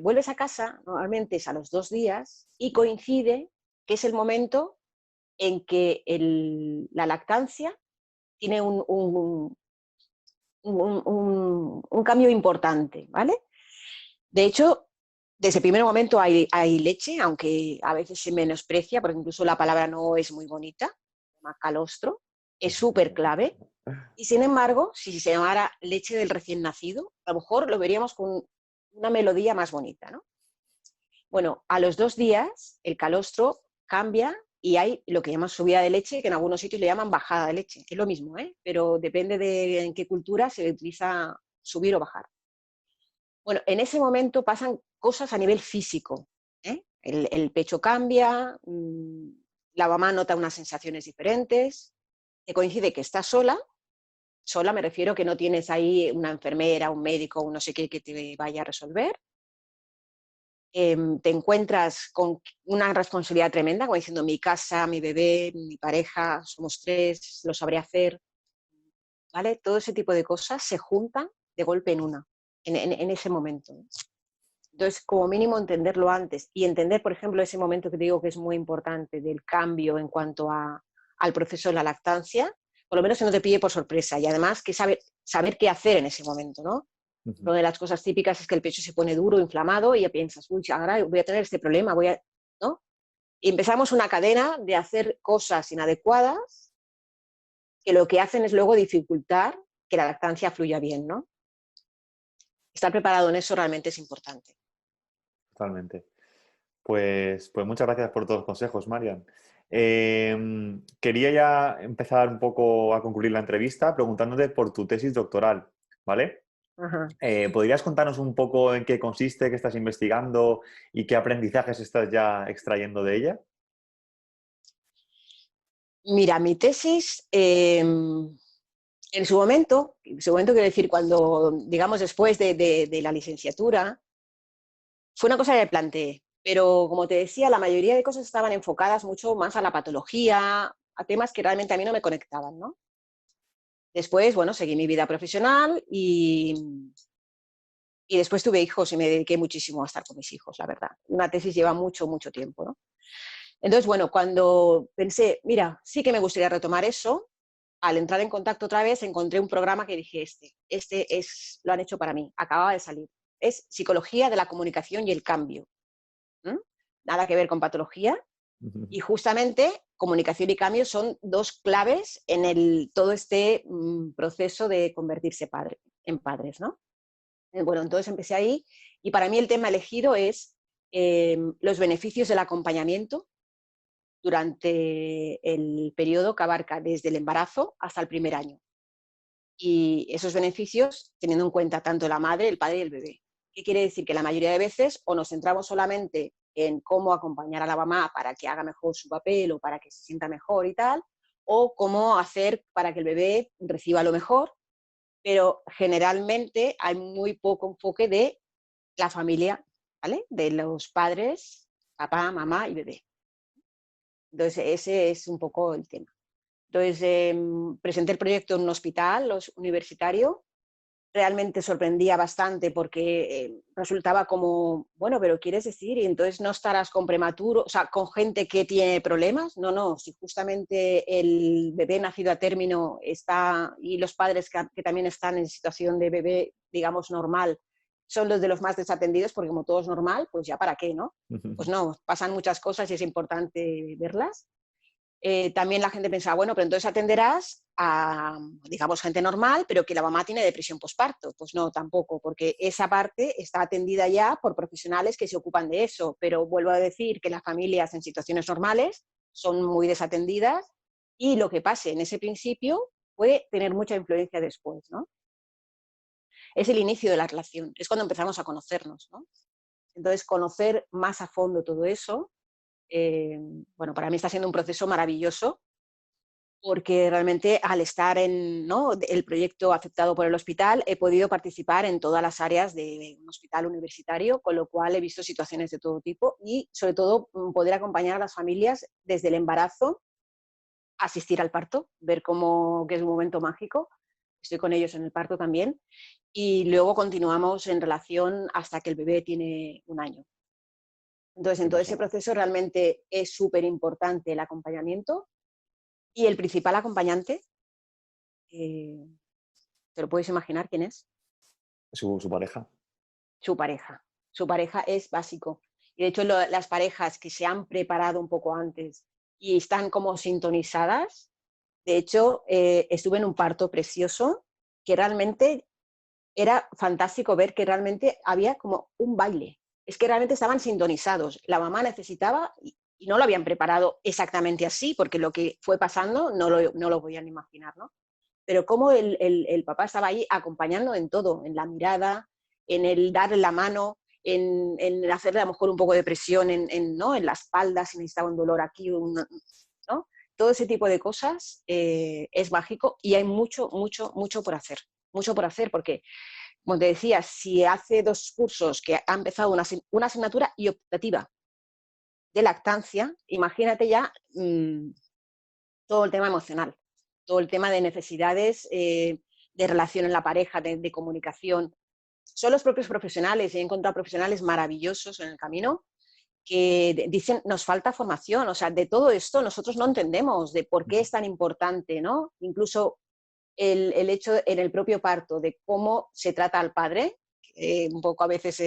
vuelves a casa, normalmente es a los 2 días y coincide que es el momento en que la lactancia tiene un cambio importante, ¿vale? De hecho, desde el primer momento hay leche, aunque a veces se menosprecia, porque incluso la palabra no es muy bonita, se llama calostro, es súper clave. Y sin embargo, si se llamara leche del recién nacido, a lo mejor lo veríamos con una melodía más bonita, ¿no? Bueno, a los 2 días el calostro cambia y hay lo que llaman subida de leche, que en algunos sitios le llaman bajada de leche. Es lo mismo, ¿eh? Pero depende de en qué cultura se utiliza subir o bajar. Bueno, en ese momento pasan cosas a nivel físico, ¿eh? El pecho cambia, la mamá nota unas sensaciones diferentes, que coincide que estás sola me refiero que no tienes ahí una enfermera, un médico, un no sé qué que te vaya a resolver. te encuentras con una responsabilidad tremenda, como diciendo mi casa, mi bebé, mi pareja, somos 3, lo sabré hacer, ¿vale? Todo ese tipo de cosas se juntan de golpe en ese momento, ¿no? Entonces, como mínimo entenderlo antes y entender, por ejemplo, ese momento que te digo que es muy importante del cambio en cuanto al proceso de la lactancia, por lo menos que no te pille por sorpresa y además que saber qué hacer en ese momento, ¿no? Ujú. Una de las cosas típicas es que el pecho se pone duro, inflamado y ya piensas, uy, ahora voy a tener este problema, ¿no? Y empezamos una cadena de hacer cosas inadecuadas que lo que hacen es luego dificultar que la lactancia fluya bien, ¿no? Estar preparado en eso realmente es importante. Totalmente. Pues muchas gracias por todos los consejos, Marian. Quería ya empezar un poco a concluir la entrevista preguntándote por tu tesis doctoral, ¿vale? Ajá. ¿Podrías contarnos un poco en qué consiste, qué estás investigando y qué aprendizajes estás ya extrayendo de ella? Mira, mi tesis, en su momento quiero decir, cuando, digamos, después de la licenciatura, fue una cosa que me planteé, pero como te decía, la mayoría de cosas estaban enfocadas mucho más a la patología, a temas que realmente a mí no me conectaban, ¿no? Después, bueno, seguí mi vida profesional y después tuve hijos y me dediqué muchísimo a estar con mis hijos, la verdad. Una tesis lleva mucho, mucho tiempo, ¿no? Entonces, bueno, cuando pensé, mira, sí que me gustaría retomar eso, al entrar en contacto otra vez encontré un programa que dije, lo han hecho para mí, acababa de salir. Es Psicología de la Comunicación y el Cambio. ¿Mm? Nada que ver con patología. Y justamente comunicación y cambio son dos claves en todo este proceso de convertirse en padres, ¿no? Bueno, entonces empecé ahí y para mí el tema elegido es los beneficios del acompañamiento durante el periodo que abarca desde el embarazo hasta el primer año. Y esos beneficios teniendo en cuenta tanto la madre, el padre y el bebé. ¿Qué quiere decir? Que la mayoría de veces o nos centramos solamente en cómo acompañar a la mamá para que haga mejor su papel o para que se sienta mejor y tal, o cómo hacer para que el bebé reciba lo mejor, pero generalmente hay muy poco enfoque de la familia, ¿vale? De los padres, papá, mamá y bebé. Entonces, ese es un poco el tema. Entonces, presenté el proyecto en un hospital universitario. Realmente sorprendía bastante porque resultaba como, bueno, pero quieres decir, y entonces no estarás con prematuro, o sea, con gente que tiene problemas. No, no, si justamente el bebé nacido a término está y los padres que también están en situación de bebé, digamos, normal, son los de los más desatendidos, porque como todo es normal, pues ya para qué, ¿no? Pues no, pasan muchas cosas y es importante verlas. También la gente pensaba, bueno, pero entonces atenderás a, digamos, gente normal, pero que la mamá tiene depresión postparto. Pues no, tampoco, porque esa parte está atendida ya por profesionales que se ocupan de eso. Pero vuelvo a decir que las familias en situaciones normales son muy desatendidas y lo que pase en ese principio puede tener mucha influencia después, ¿no? Es el inicio de la relación, es cuando empezamos a conocernos, ¿no? Entonces, conocer más a fondo todo eso, bueno, para mí está siendo un proceso maravilloso porque realmente al estar en, ¿no?, el proyecto aceptado por el hospital, he podido participar en todas las áreas de un hospital universitario, con lo cual he visto situaciones de todo tipo y, sobre todo, poder acompañar a las familias desde el embarazo, asistir al parto, ver cómo, que es un momento mágico. Estoy con ellos en el parto también. Y luego continuamos en relación hasta que el bebé tiene 1 año. Entonces, Qué en todo ese pasada. proceso realmente es súper importante el acompañamiento y el principal acompañante, eh, ¿te lo puedes imaginar quién es? Su pareja. Su pareja. Su pareja es básico. Y de hecho, las parejas que se han preparado un poco antes y están como sintonizadas, de hecho, estuve en un parto precioso que realmente era fantástico ver que realmente había como un baile. Es que realmente estaban sintonizados. La mamá necesitaba y no lo habían preparado exactamente así, porque lo que fue pasando no lo podían imaginar, ¿no? Pero cómo el papá estaba ahí acompañando en todo, en la mirada, en el darle la mano, en hacerle a lo mejor un poco de presión ¿no?, en la espalda, si necesitaba un dolor aquí, ¿no? Todo ese tipo de cosas es mágico y hay mucho, mucho, mucho por hacer. Mucho por hacer porque como te decía, si hace 2 cursos que ha empezado una asignatura y optativa de lactancia, imagínate ya todo el tema emocional, todo el tema de necesidades de relación en la pareja, de comunicación. Son los propios profesionales, he encontrado profesionales maravillosos en el camino que dicen, nos falta formación, o sea, de todo esto nosotros no entendemos, de por qué es tan importante, ¿no? Incluso el hecho en el propio parto de cómo se trata al padre, un poco a veces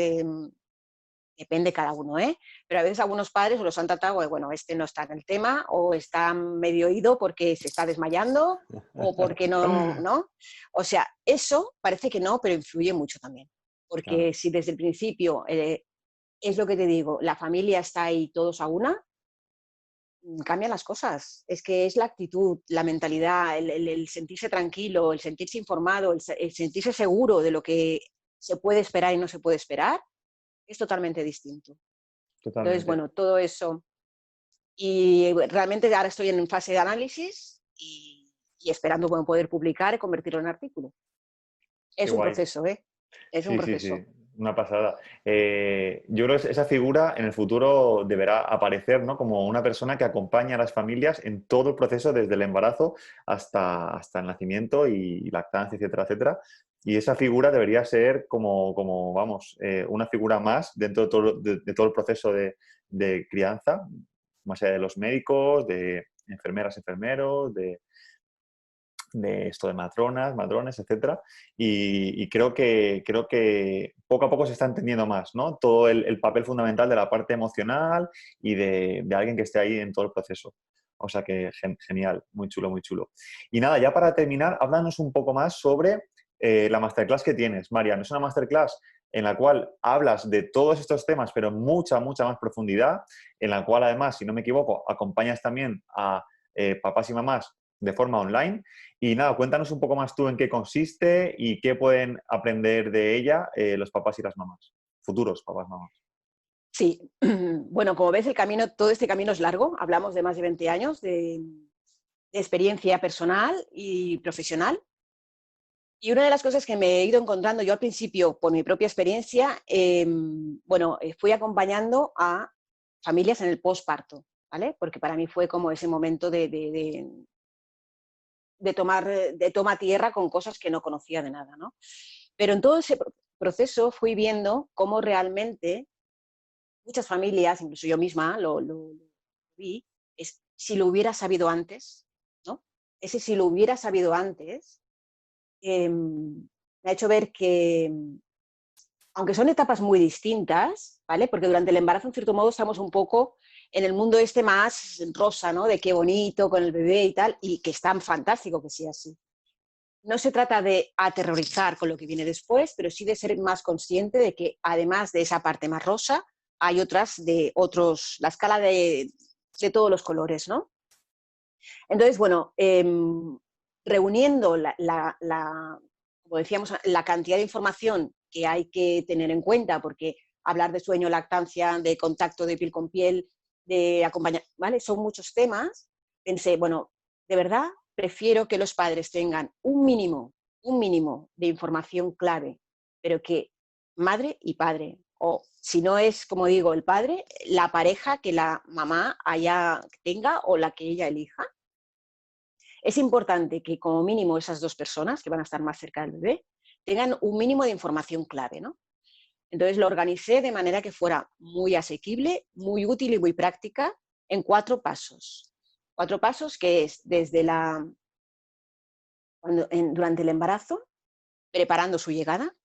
depende cada uno, ¿eh? Pero a veces algunos padres los han tratado, bueno, este no está en el tema, o está medio oído porque se está desmayando, o porque no, ¿no? O sea, eso parece que no, pero influye mucho también. Claro, Porque si desde el principio, es lo que te digo, la familia está ahí todos a una, cambian las cosas. Es que es la actitud, la mentalidad, el sentirse tranquilo, el sentirse informado, el sentirse seguro de lo que se puede esperar y no se puede esperar, es totalmente distinto. Entonces, totalmente. bueno, todo eso. Y realmente ahora estoy en fase de análisis y esperando bueno, poder publicar y convertirlo en artículo. Qué Es un guay. proceso, ¿eh? Es un Sí, sí, sí, proceso. una pasada. Yo creo que esa figura en el futuro deberá aparecer, ¿no? Como una persona que acompaña a las familias en todo el proceso, desde el embarazo hasta el nacimiento y lactancia, etcétera, etcétera. Y esa figura debería ser como vamos, una figura más dentro de todo el proceso de crianza, más allá de los médicos, de enfermeras, enfermeros, de esto de matronas, madrones, etcétera. Y creo que poco a poco se está entendiendo más, ¿no? Todo el papel fundamental de la parte emocional y de alguien que esté ahí en todo el proceso. O sea que genial, muy chulo, muy chulo. Y nada, ya para terminar, háblanos un poco más sobre la masterclass que tienes, Marian. Es una masterclass en la cual hablas de todos estos temas, pero en mucha, mucha más profundidad, en la cual además, si no me equivoco, acompañas también a papás y mamás de forma online. Y nada, cuéntanos un poco más tú en qué consiste y qué pueden aprender de ella los papás y las mamás, futuros papás, mamás. Sí, bueno, como ves, todo este camino es largo. Hablamos de más de 20 años de experiencia personal y profesional. Y una de las cosas que me he ido encontrando yo al principio, por mi propia experiencia, bueno, fui acompañando a familias en el posparto, ¿vale? Porque para mí fue como ese momento de toma tierra con cosas que no conocía de nada, ¿no? Pero en todo ese proceso fui viendo cómo realmente muchas familias, incluso yo misma lo vi, es si lo hubiera sabido antes, ¿no? Ese si lo hubiera sabido antes, me ha hecho ver que, aunque son etapas muy distintas, ¿vale? Porque durante el embarazo, en cierto modo, estamos un poco en el mundo este más rosa, ¿no? De qué bonito con el bebé y tal, y que es tan fantástico que sea así. No se trata de aterrorizar con lo que viene después, pero sí de ser más consciente de que además de esa parte más rosa, hay otras de otros, la escala de todos los colores, ¿no? Entonces, bueno, reuniendo como decíamos, la cantidad de información que hay que tener en cuenta, porque hablar de sueño, lactancia, de contacto de piel con piel, de acompañar, ¿vale? Son muchos temas. Pensé, bueno, de verdad prefiero que los padres tengan un mínimo de información clave, pero que madre y padre, o si no es, como digo, el padre, la pareja que la mamá tenga o la que ella elija. Es importante que como mínimo esas 2 personas que van a estar más cerca del bebé tengan un mínimo de información clave, ¿no? Entonces lo organicé de manera que fuera muy asequible, muy útil y muy práctica en 4 pasos. 4 pasos que es desde durante el embarazo, preparando su llegada.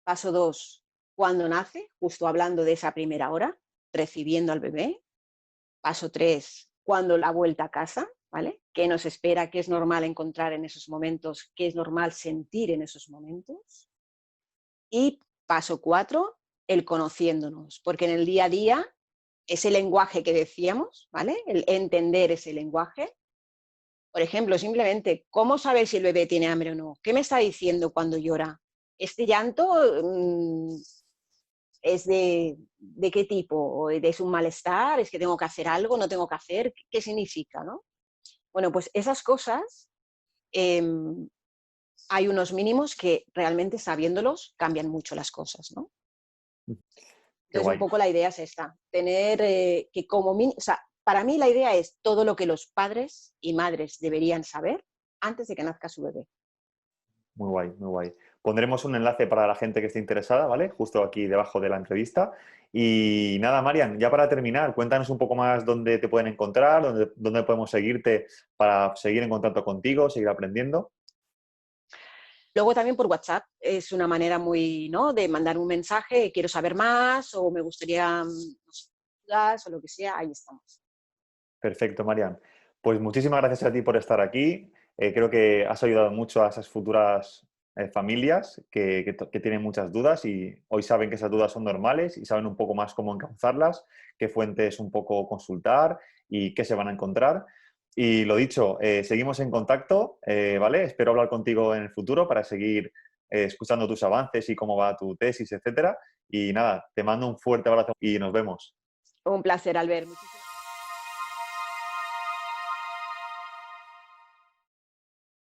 Paso 2, cuando nace, justo hablando de esa primera hora, recibiendo al bebé. Paso 3, cuando la vuelta a casa, ¿vale? ¿Qué nos espera? ¿Qué es normal encontrar en esos momentos? ¿Qué es normal sentir en esos momentos? Y paso 4, el conociéndonos, porque en el día a día, ese lenguaje que decíamos, ¿vale? El entender ese lenguaje. Por ejemplo, simplemente, ¿cómo saber si el bebé tiene hambre o no? ¿Qué me está diciendo cuando llora? Este llanto es de qué tipo, es un malestar, es que tengo que hacer algo, no tengo que hacer, ¿qué significa, no? Bueno, pues esas cosas, eh, hay unos mínimos que realmente sabiéndolos cambian mucho las cosas, ¿no? Qué Entonces, un guay. poco la idea es esta, tener que como mínimo, o sea, para mí la idea es todo lo que los padres y madres deberían saber antes de que nazca su bebé. Muy guay, muy guay. Pondremos un enlace para la gente que esté interesada, ¿vale? Justo aquí debajo de la entrevista. Y nada, Marian, ya para terminar, cuéntanos un poco más dónde te pueden encontrar, dónde podemos seguirte para seguir en contacto contigo, seguir aprendiendo. Luego también por WhatsApp es una manera muy, ¿no? De mandar un mensaje, quiero saber más o me gustaría, no sé, dudas o lo que sea, ahí estamos. Perfecto, Marian. Pues muchísimas gracias a ti por estar aquí. Creo que has ayudado mucho a esas futuras familias que tienen muchas dudas y hoy saben que esas dudas son normales y saben un poco más cómo encauzarlas, qué fuentes un poco consultar y qué se van a encontrar. Y lo dicho, seguimos en contacto, ¿vale? Espero hablar contigo en el futuro para seguir escuchando tus avances y cómo va tu tesis, etcétera. Y nada, te mando un fuerte abrazo y nos vemos. Un placer, Albert. Muchísimas